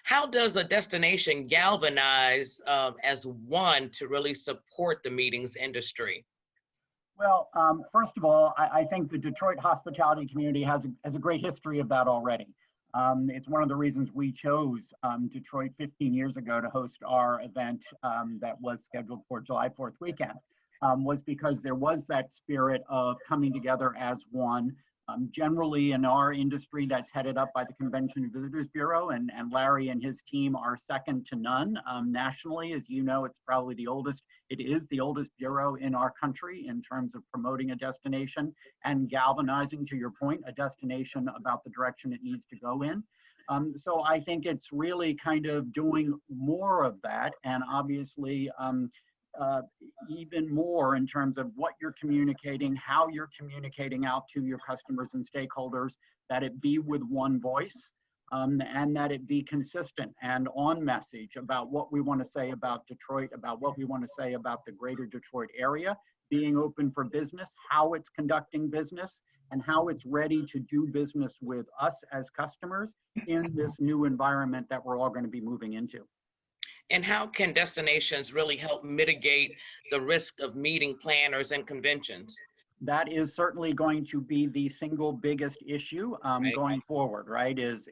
how does a destination galvanize as one to really support the meetings industry? Well, first of all, I think the Detroit hospitality community has a great history of that already. It's one of the reasons we chose Detroit 15 years ago to host our event that was scheduled for July 4th weekend, was because there was that spirit of coming together as one. Generally in our industry, that's headed up by the Convention and Visitors Bureau, and Larry and his team are second to none. Nationally, as you know, it is the oldest bureau in our country in terms of promoting a destination and galvanizing, to your point, a destination about the direction it needs to go in. So I think it's really kind of doing more of that, and obviously even more in terms of what you're communicating, how you're communicating out to your customers and stakeholders, that it be with one voice, and that it be consistent and on message about what we want to say about Detroit, about what we want to say about the greater Detroit area, being open for business, how it's conducting business, and how it's ready to do business with us as customers in this new environment that we're all going to be moving into. And how can destinations really help mitigate the risk of meeting planners and conventions? That is certainly going to be the single biggest issue going forward, right? Is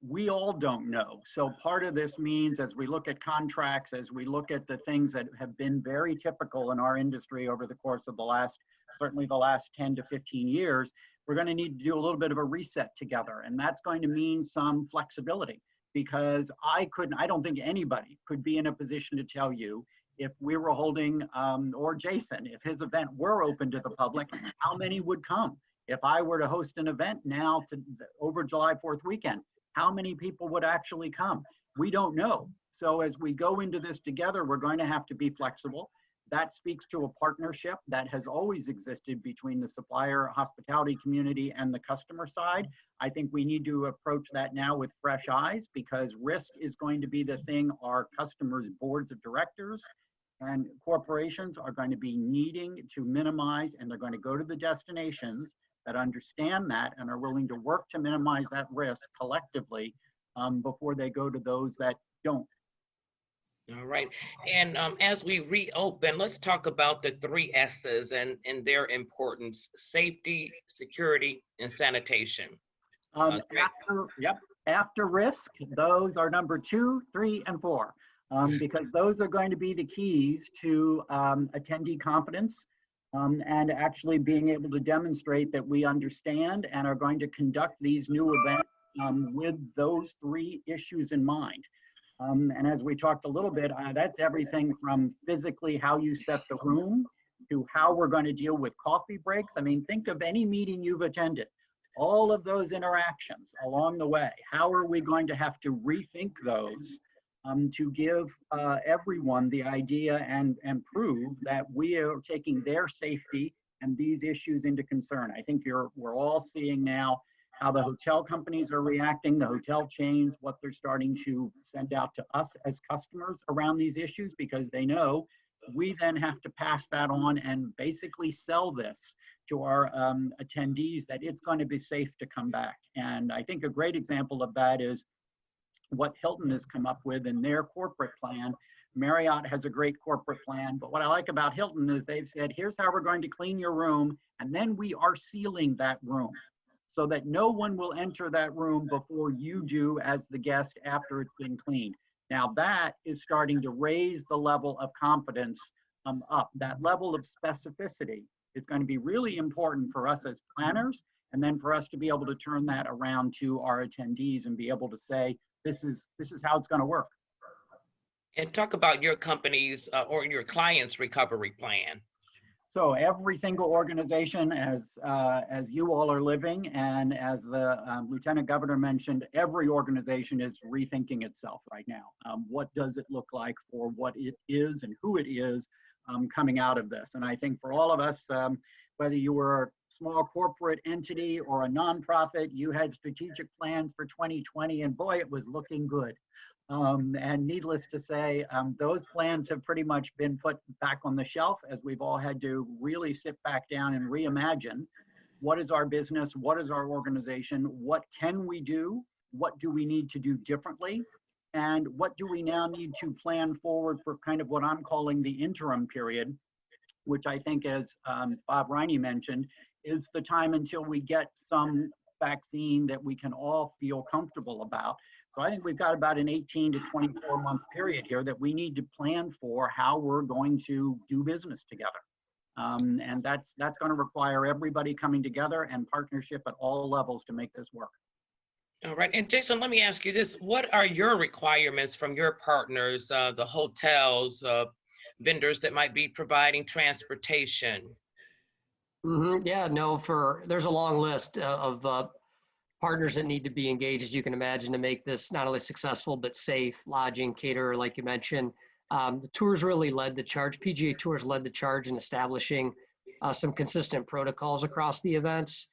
we all don't know. So part of this means, as we look at contracts, as we look at the things that have been very typical in our industry over the course of certainly the last 10 to 15 years, we're going to need to do a little bit of a reset together. And that's going to mean some flexibility. Because I don't think anybody could be in a position to tell you if we were holding, or Jason, if his event were open to the public, how many would come? If I were to host an event now over July 4th weekend, how many people would actually come? We don't know. So as we go into this together, we're going to have to be flexible. That speaks to a partnership that has always existed between the supplier hospitality community and the customer side. I think we need to approach that now with fresh eyes, because risk is going to be the thing our customers' boards of directors and corporations are going to be needing to minimize, and they're going to go to the destinations that understand that and are willing to work to minimize that risk collectively before they go to those that don't. All right. And as we reopen, let's talk about the 3 S's and their importance: safety, security, and sanitation. After risk, those are number 2, 3, and 4, because those are going to be the keys to attendee confidence and actually being able to demonstrate that we understand and are going to conduct these new events with those 3 issues in mind. And as we talked a little bit, that's everything from physically how you set the room to how we're going to deal with coffee breaks. I mean, think of any meeting you've attended, all of those interactions along the way. How are we going to have to rethink those to give everyone the idea and prove that we are taking their safety and these issues into concern? I think we're all seeing now how the hotel companies are reacting, the hotel chains, what they're starting to send out to us as customers around these issues, because they know we then have to pass that on and basically sell this to our attendees that it's going to be safe to come back. And I think a great example of that is what Hilton has come up with in their corporate plan. Marriott has a great corporate plan, but what I like about Hilton is they've said, here's how we're going to clean your room, and then we are sealing that room, so that no one will enter that room before you do as the guest after it's been cleaned. Now that is starting to raise the level of confidence up. That level of specificity is going to be really important for us as planners, and then for us to be able to turn that around to our attendees and be able to say, this is how it's going to work. And talk about your company's or your client's recovery plan. So every single organization, as you all are living, and as the Lieutenant Governor mentioned, every organization is rethinking itself right now. What does it look like for what it is and who it is coming out of this? And I think for all of us, whether you were a small corporate entity or a nonprofit, you had strategic plans for 2020, and boy, it was looking good. And needless to say, those plans have pretty much been put back on the shelf as we've all had to really sit back down and reimagine what is our business, what is our organization, what can we do, what do we need to do differently, and what do we now need to plan forward for kind of what I'm calling the interim period, which I think, as Bob Riney mentioned, is the time until we get some vaccine that we can all feel comfortable about. So I think we've got about an 18 to 24 month period here that we need to plan for how we're going to do business together. And that's going to require everybody coming together and partnership at all levels to make this work. All right, and Jason, let me ask you this. What are your requirements from your partners, the hotels, vendors that might be providing transportation? Yeah, no, there's a long list of partners that need to be engaged, as you can imagine, to make this not only successful, but safe. Lodging, caterer, like you mentioned. The tours really led the charge. PGA Tours led the charge in establishing some consistent protocols across the events.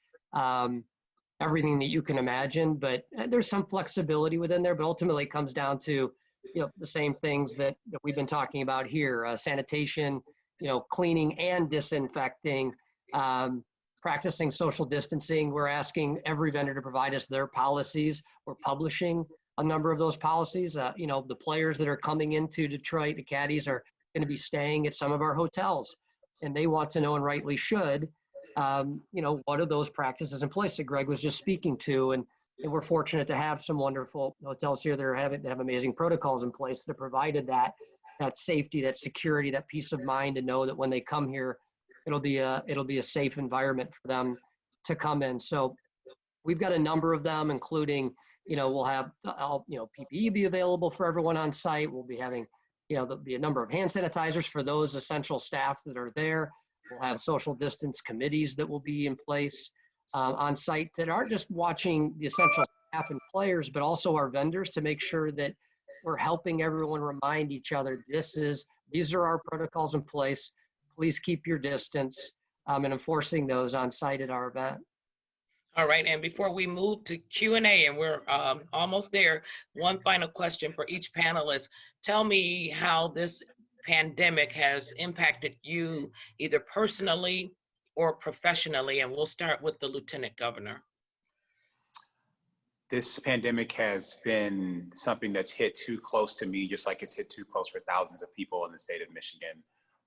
Everything that you can imagine, but there's some flexibility within there, but ultimately it comes down to, the same things that we've been talking about here, sanitation, cleaning and disinfecting, practicing social distancing. We're asking every vendor to provide us their policies. We're publishing a number of those policies. The players that are coming into Detroit, the caddies, are going to be staying at some of our hotels, and they want to know, and rightly should, what are those practices in place that Gregg was just speaking to. And we're fortunate to have some wonderful hotels here that have amazing protocols in place that have provided that safety, that security, that peace of mind to know that when they come here, it'll be a safe environment for them to come in. So we've got a number of them, including, we'll have, PPE be available for everyone on site. We'll be having, there'll be a number of hand sanitizers for those essential staff that are there. We'll have social distance committees that will be in place on site that aren't just watching the essential staff and players, but also our vendors, to make sure that we're helping everyone remind each other, these are our protocols in place. Please keep your distance, and enforcing those on site at our event. All right, and before we move to Q&A, and we're almost there, one final question for each panelist. Tell me how this pandemic has impacted you, either personally or professionally, and we'll start with the Lieutenant Governor. This pandemic has been something that's hit too close to me, just like it's hit too close for thousands of people in the state of Michigan.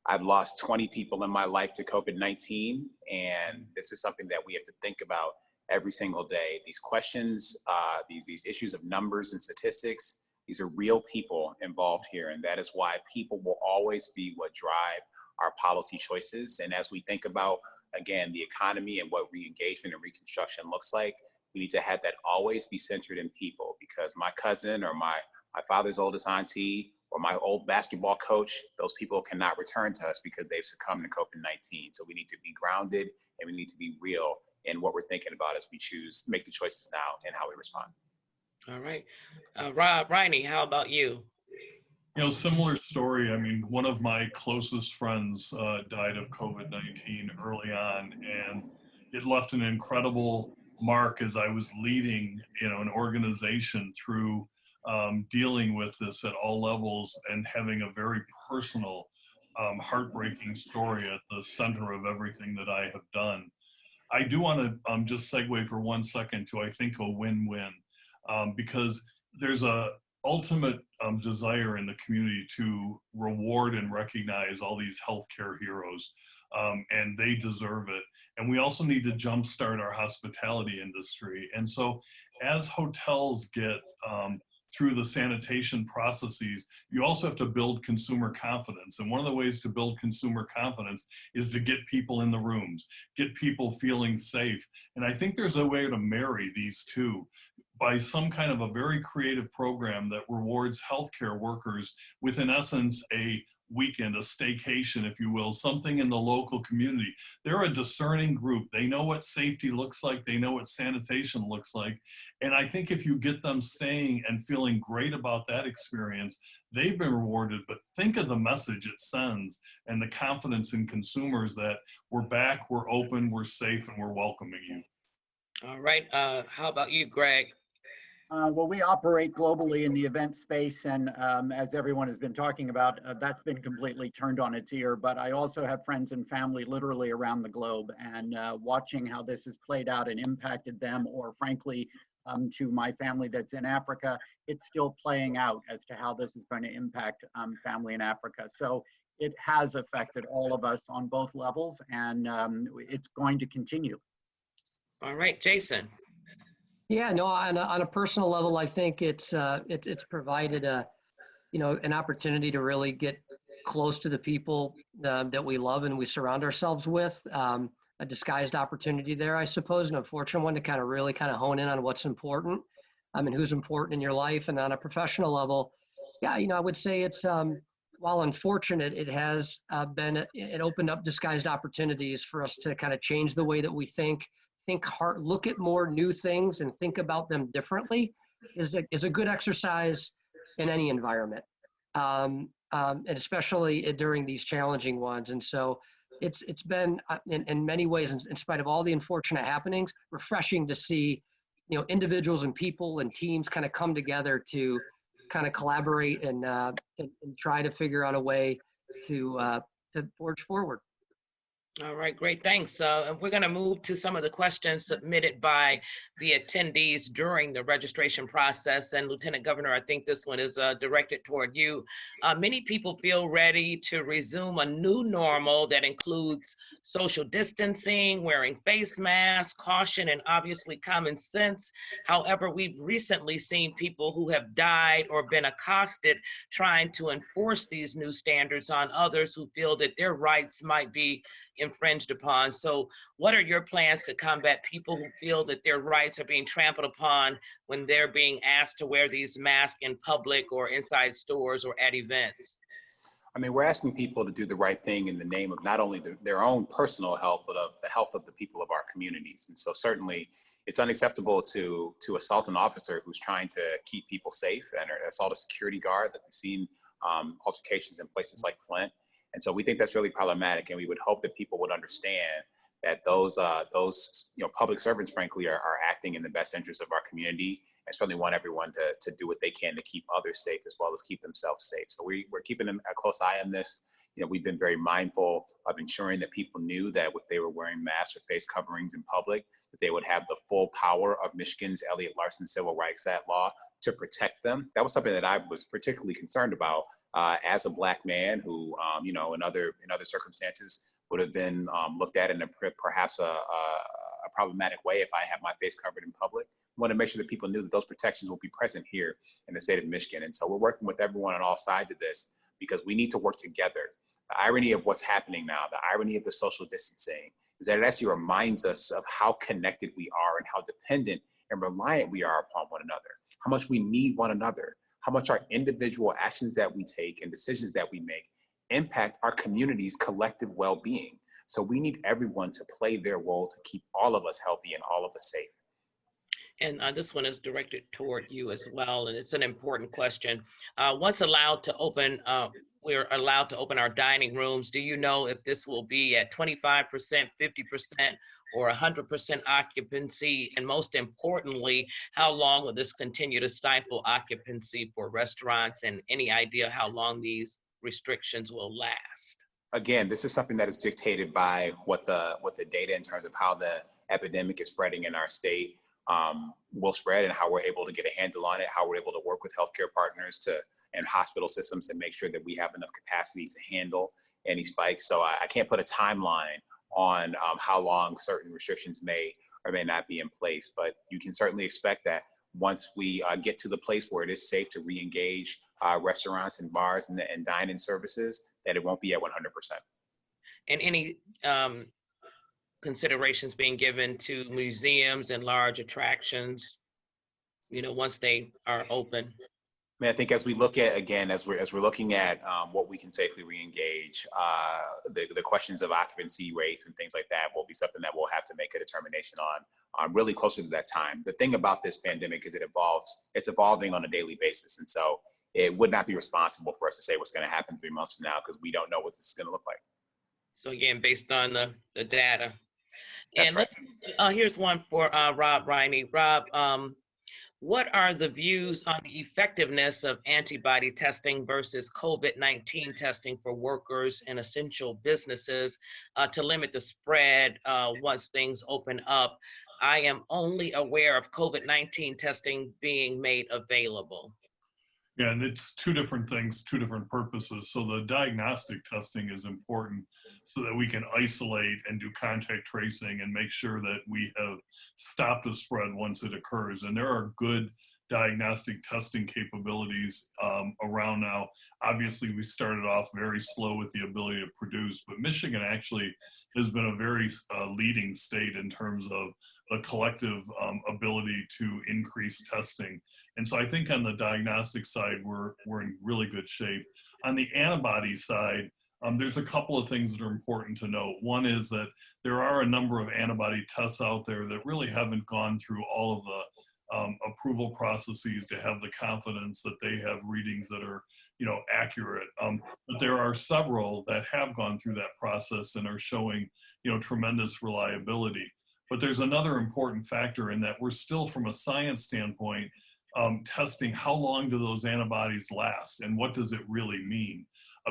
I've lost 20 people in my life to COVID-19, and this is something that we have to think about every single day. These questions, these issues of numbers and statistics, these are real people involved here, and that is why people will always be what drive our policy choices. And as we think about, again, the economy and what re-engagement and reconstruction looks like, we need to have that always be centered in people, because my cousin or my father's oldest auntie or my old basketball coach, those people cannot return to us because they've succumbed to COVID-19. So we need to be grounded and we need to be real in what we're thinking about as we make the choices now and how we respond. All right. Riney, how about you? Similar story. I mean, one of my closest friends died of COVID-19 early on, and it left an incredible mark as I was leading, an organization through dealing with this at all levels and having a very personal, heartbreaking story at the center of everything that I have done. I do want to just segue for 1 second to, I think, a win-win, because there's a ultimate desire in the community to reward and recognize all these healthcare heroes, and they deserve it. And we also need to jumpstart our hospitality industry. And so as hotels get through the sanitation processes, you also have to build consumer confidence. And one of the ways to build consumer confidence is to get people in the rooms, get people feeling safe. And I think there's a way to marry these two. by some kind of a very creative program that rewards healthcare workers with, in essence, a weekend, a staycation, if you will, something in the local community. They're a discerning group. They know what safety looks like. They know what sanitation looks like. And I think if you get them staying and feeling great about that experience, they've been rewarded. But think of the message it sends and the confidence in consumers that we're back, we're open, we're safe, and we're welcoming you. All right. How about you, Gregg? Well, we operate globally in the event space, and as everyone has been talking about, that's been completely turned on its ear. But I also have friends and family literally around the globe, and watching how this has played out and impacted them, or frankly, to my family that's in Africa, it's still playing out as to how this is going to impact family in Africa. So it has affected all of us on both levels, and it's going to continue. All right, Jason. Yeah, no, on a personal level, I think it's provided an opportunity to really get close to the people that we love and we surround ourselves with. A disguised opportunity there, I suppose, and a fortunate one to kind of hone in on what's important, and who's important in your life. And on a professional level, yeah, I would say it's while unfortunate, it has it opened up disguised opportunities for us to kind of change the way that we think hard, look at more new things and think about them differently is a good exercise in any environment, and especially during these challenging ones. And so it's been in many ways, in spite of all the unfortunate happenings, refreshing to see individuals and people and teams kind of come together to kind of collaborate and try to figure out a way to forge forward. All right, great, thanks. We're going to move to some of the questions submitted by the attendees during the registration process. And Lieutenant Governor, I think this one is directed toward you. Many people feel ready to resume a new normal that includes social distancing, wearing face masks, caution, and obviously common sense. However, we've recently seen people who have died or been accosted trying to enforce these new standards on others who feel that their rights might be infringed upon. So what are your plans to combat people who feel that their rights are being trampled upon when they're being asked to wear these masks in public or inside stores or at events? I mean, we're asking people to do the right thing in the name of not only their own personal health, but of the health of the people of our communities. And so certainly it's unacceptable to assault an officer who's trying to keep people safe, and assault a security guard that we've seen altercations in places like Flint. And so we think that's really problematic, and we would hope that people would understand that those public servants, frankly, are acting in the best interest of our community, and certainly want everyone to do what they can to keep others safe as well as keep themselves safe. So we're keeping a close eye on this. We've been very mindful of ensuring that people knew that if they were wearing masks or face coverings in public, that they would have the full power of Michigan's Elliott Larson Civil Rights Act law to protect them. That was something that I was particularly concerned about as a Black man who, in other circumstances would have been looked at in perhaps a problematic way if I have my face covered in public. I want to make sure that people knew that those protections will be present here in the state of Michigan. And so we're working with everyone on all sides of this because we need to work together. The irony of what's happening now, the irony of the social distancing, is that it actually reminds us of how connected we are and how dependent and reliant we are upon one another, how much we need one another, how much our individual actions that we take and decisions that we make impact our community's collective well-being. So we need everyone to play their role to keep all of us healthy and all of us safe. And this one is directed toward you as well, and it's an important question. Once allowed to open, we're allowed to open our dining rooms. Do you know if this will be at 25%, 50%, or 100% occupancy? And most importantly, how long will this continue to stifle occupancy for restaurants, and any idea how long these restrictions will last? Again, this is something that is dictated by what the data in terms of how the epidemic is spreading in our state will spread, and how we're able to get a handle on it, how we're able to work with healthcare partners and hospital systems and make sure that we have enough capacity to handle any spikes. So I can't put a timeline on how long certain restrictions may or may not be in place, but you can certainly expect that once we get to the place where it is safe to re-engage restaurants and bars and dine-in services, that it won't be at 100%. And any considerations being given to museums and large attractions? once they are open? I mean, I think as we look at, again, as we're looking at what we can safely re-engage, the questions of occupancy rates and things like that will be something that we'll have to make a determination on really closer to that time. The thing about this pandemic is it's evolving on a daily basis. And so it would not be responsible for us to say what's going to happen 3 months from now, because we don't know what this is going to look like. So again, based on the data. That's right. Here's one for Rob Riney. Rob, what are the views on the effectiveness of antibody testing versus COVID-19 testing for workers and essential businesses to limit the spread once things open up? I am only aware of COVID-19 testing being made available. Yeah, and it's two different things, two different purposes. So the diagnostic testing is important so that we can isolate and do contact tracing and make sure that we have stopped the spread once it occurs. And there are good diagnostic testing capabilities around now. Obviously, we started off very slow with the ability to produce, but Michigan actually has been a very leading state in terms of a collective ability to increase testing. And so I think on the diagnostic side, we're in really good shape. On the antibody side, there's a couple of things that are important to note. One is that there are a number of antibody tests out there that really haven't gone through all of the approval processes to have the confidence that they have readings that are accurate. But there are several that have gone through that process and are showing tremendous reliability. But there's another important factor in that we're still, from a science standpoint, testing how long do those antibodies last and what does it really mean?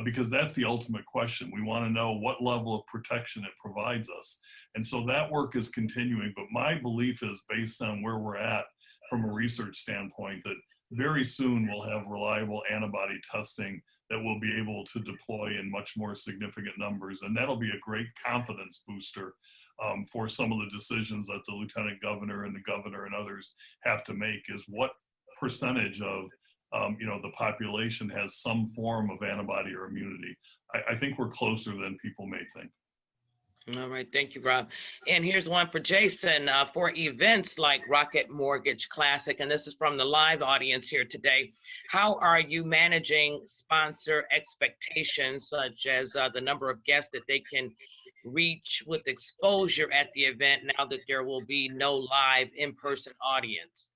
Because that's the ultimate question. We want to know what level of protection it provides us. And so that work is continuing. But my belief is, based on where we're at from a research standpoint, that very soon we'll have reliable antibody testing that we'll be able to deploy in much more significant numbers. And that'll be a great confidence booster for some of the decisions that the lieutenant governor and the governor and others have to make, is what percentage of the population has some form of antibody or immunity. I think we're closer than people may think. All right, thank you, Rob. And here's one for Jason. For events like Rocket Mortgage Classic, and this is from the live audience here today, how are you managing sponsor expectations, such as the number of guests that they can reach with exposure at the event now that there will be no live in-person audience?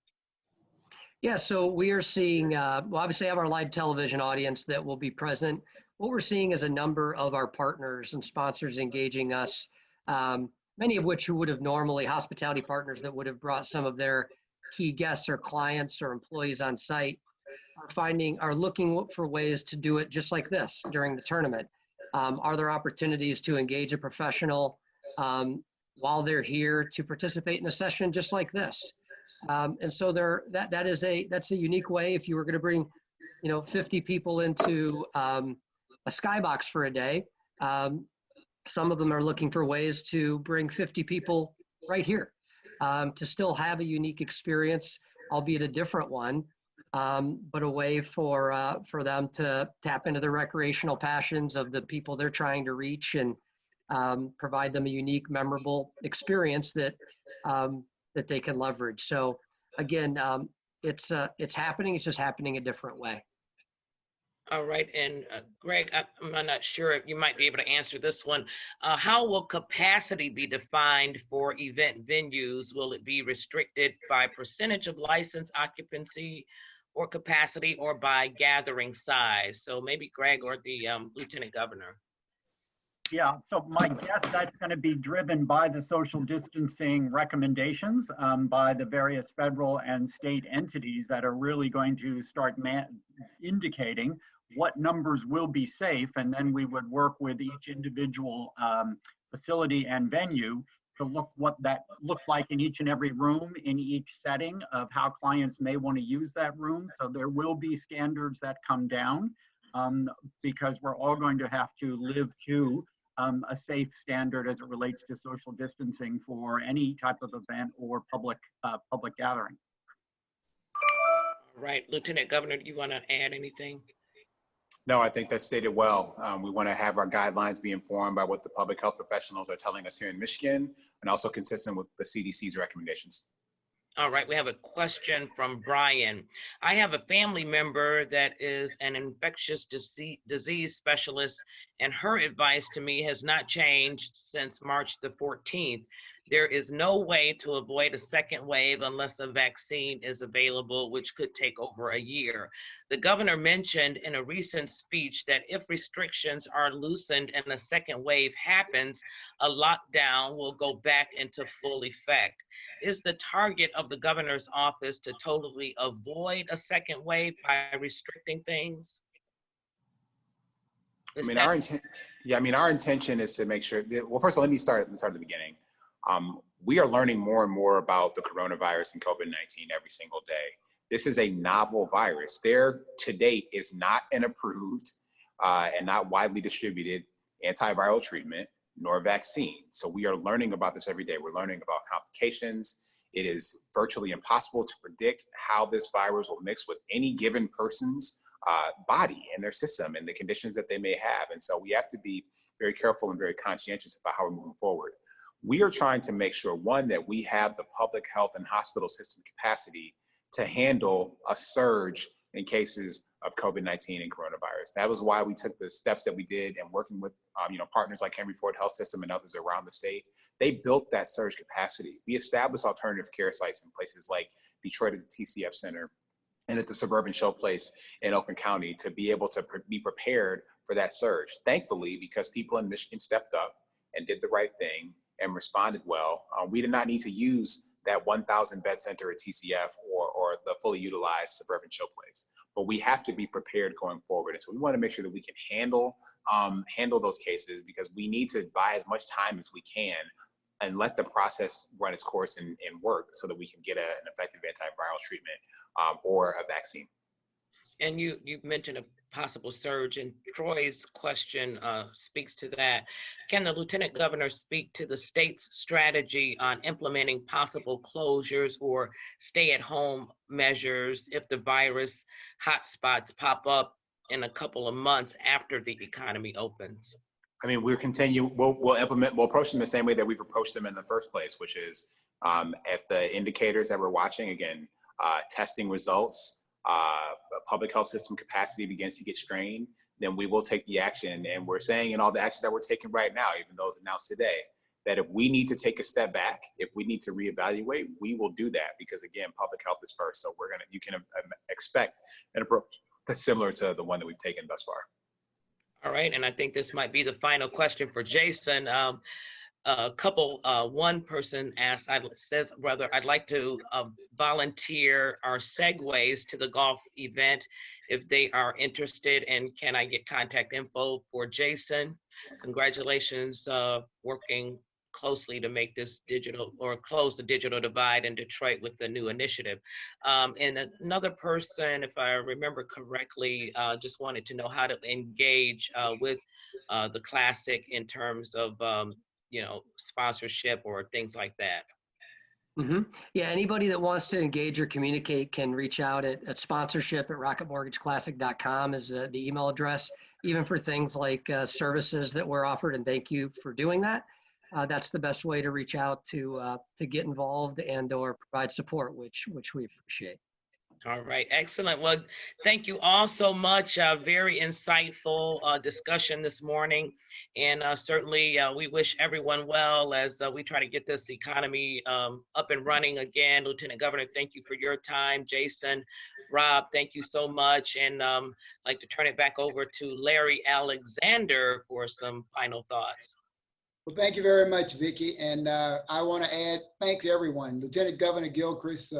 Yeah, so we are seeing, well, obviously have our live television audience that will be present. What we're seeing is a number of our partners and sponsors engaging us, many of which who would have normally, hospitality partners that would have brought some of their key guests or clients or employees on site, are looking for ways to do it just like this during the tournament. Are there opportunities to engage a professional while they're here to participate in a session just like this? And so that's a unique way. If you were going to bring 50 people into a skybox for a day, some of them are looking for ways to bring 50 people right here to still have a unique experience, albeit a different one, but a way for them to tap into the recreational passions of the people they're trying to reach and provide them a unique, memorable experience that they can leverage. So again, it's happening. It's just happening a different way. All right, and Gregg, I'm not sure if you might be able to answer this one. How will capacity be defined for event venues? Will it be restricted by percentage of license occupancy or capacity, or by gathering size? So maybe Gregg or the Lieutenant Governor. Yeah, so my guess that's going to be driven by the social distancing recommendations by the various federal and state entities that are really going to start indicating what numbers will be safe, and then we would work with each individual facility and venue to look what that looks like in each and every room, in each setting of how clients may want to use that room. So there will be standards that come down because we're all going to have to live to a safe standard as it relates to social distancing for any type of event or public gathering. All right, Lieutenant Governor, do you want to add anything? No, I think that's stated well. We want to have our guidelines be informed by what the public health professionals are telling us here in Michigan, and also consistent with the CDC's recommendations. All right, we have a question from Brian. I have a family member that is an infectious disease specialist, and her advice to me has not changed since March the 14th. There is no way to avoid a second wave unless a vaccine is available, which could take over a year. The governor mentioned in a recent speech that if restrictions are loosened and a second wave happens, a lockdown will go back into full effect. Is the target of the governor's office to totally avoid a second wave by restricting things? I mean, our intent, yeah, I mean, our intention is to make sure that, well, first of all, let me start at the beginning. We are learning more and more about the coronavirus and COVID-19 every single day. This is a novel virus. There to date is not an approved and not widely distributed antiviral treatment nor vaccine. So we are learning about this every day. We're learning about complications. It is virtually impossible to predict how this virus will mix with any given person's body and their system and the conditions that they may have. And so we have to be very careful and very conscientious about how we're moving forward. We are trying to make sure, one, that we have the public health and hospital system capacity to handle a surge in cases of COVID-19 and coronavirus. That was why we took the steps that we did, and working with partners like Henry Ford Health System and others around the state, they built that surge capacity. We established alternative care sites in places like Detroit at the TCF Center and at the Suburban Showplace in Oakland County to be able to be prepared for that surge. Thankfully, because people in Michigan stepped up and did the right thing and responded well, we did not need to use that 1,000 bed center at TCF or the fully utilized Suburban Showplace. But we have to be prepared going forward. And so we want to make sure that we can handle those cases, because we need to buy as much time as we can and let the process run its course and work so that we can get an effective antiviral treatment or a vaccine. And you mentioned a possible surge, and Troy's question speaks to that. Can the Lieutenant Governor speak to the state's strategy on implementing possible closures or stay-at-home measures if the virus hotspots pop up in a couple of months after the economy opens? I mean, we'll approach them the same way that we've approached them in the first place, which is if the indicators that we're watching, again, testing results, public health system capacity begins to get strained, then we will take the action. And we're saying in all the actions that we're taking right now, even though it's announced today, that if we need to take a step back, if we need to reevaluate, we will do that, because again, public health is first. So you can expect an approach that's similar to the one that we've taken thus far. All right, and I think this might be the final question for Jason. One person asked, says, brother, I'd like to volunteer our segues to the golf event if they are interested, and can I get contact info for Jason? Congratulations, working closely to make this digital, or close the digital divide in Detroit with the new initiative. And another person, if I remember correctly, just wanted to know how to engage with the Classic in terms of sponsorship or things like that. Mm-hmm. Yeah, anybody that wants to engage or communicate can reach out at sponsorship@rocketmortgageclassic.com is the email address, even for things like services that were offered, and thank you for doing that. That's the best way to reach out to get involved and or provide support, which we appreciate. All right, excellent. Well, thank you all so much. Very insightful discussion this morning. And certainly we wish everyone well as we try to get this economy up and running again. Lieutenant Governor, thank you for your time. Jason, Rob, thank you so much. And I'd like to turn it back over to Larry Alexander for some final thoughts. Well, thank you very much, Vickie. And I want to add thanks to everyone. Lieutenant Governor Gilchrist,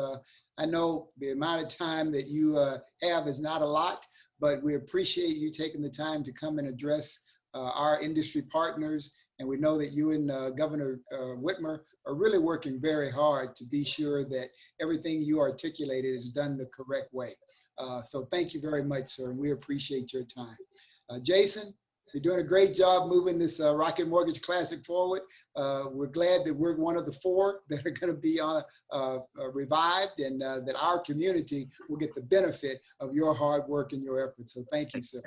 I know the amount of time that you have is not a lot, but we appreciate you taking the time to come and address our industry partners. And we know that you and Governor Whitmer are really working very hard to be sure that everything you articulated is done the correct way. So thank you very much, sir, and we appreciate your time. Jason, you're doing a great job moving this Rocket Mortgage Classic forward. We're glad that we're one of the 4 that are going to be revived, and that our community will get the benefit of your hard work and your efforts. So thank you, sir.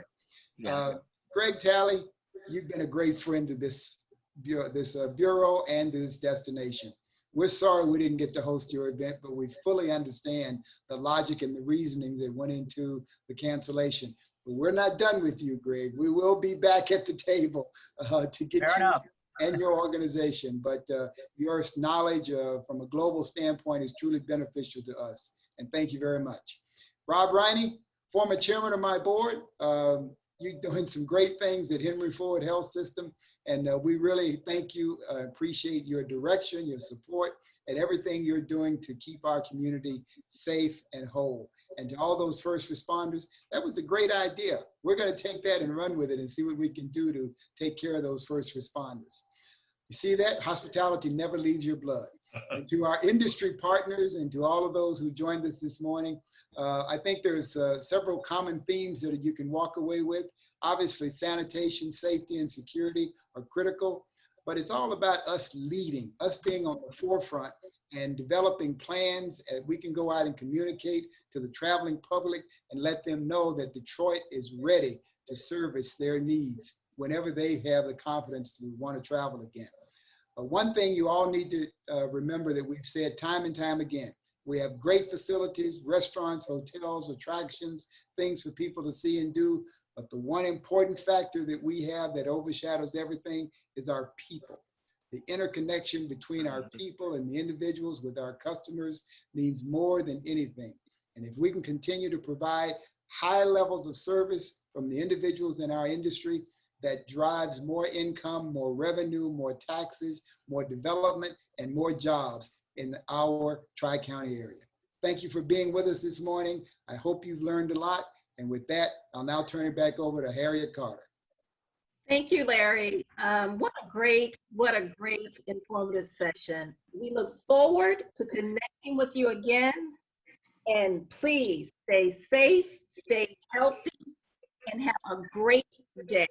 Gregg, Talley, you've been a great friend to this bureau and this destination. We're sorry we didn't get to host your event, but we fully understand the logic and the reasonings that went into the cancellation. But we're not done with you, Gregg. We will be back at the table to get Fair you enough. and your organization. But your knowledge from a global standpoint is truly beneficial to us. And thank you very much. Rob Riney, former chairman of my board. You're doing some great things at Henry Ford Health System. And we really thank you, appreciate your direction, your support, and everything you're doing to keep our community safe and whole. And to all those first responders, that was a great idea. We're going to take that and run with it and see what we can do to take care of those first responders. You see that? Hospitality never leaves your blood. And to our industry partners and to all of those who joined us this morning, I think there's several common themes that you can walk away with. Obviously, sanitation, safety, and security are critical, but it's all about us leading, us being on the forefront and developing plans that we can go out and communicate to the traveling public and let them know that Detroit is ready to service their needs whenever they have the confidence to want to travel again. One thing you all need to remember that we've said time and time again, we have great facilities, restaurants, hotels, attractions, things for people to see and do. But the one important factor that we have that overshadows everything is our people. The interconnection between our people and the individuals with our customers means more than anything. And if we can continue to provide high levels of service from the individuals in our industry, that drives more income, more revenue, more taxes, more development, and more jobs in our Tri-County area. Thank you for being with us this morning. I hope you've learned a lot. And with that, I'll now turn it back over to Harriet Carter. Thank you, Larry. What a great informative session. We look forward to connecting with you again. And please stay safe, stay healthy, and have a great day.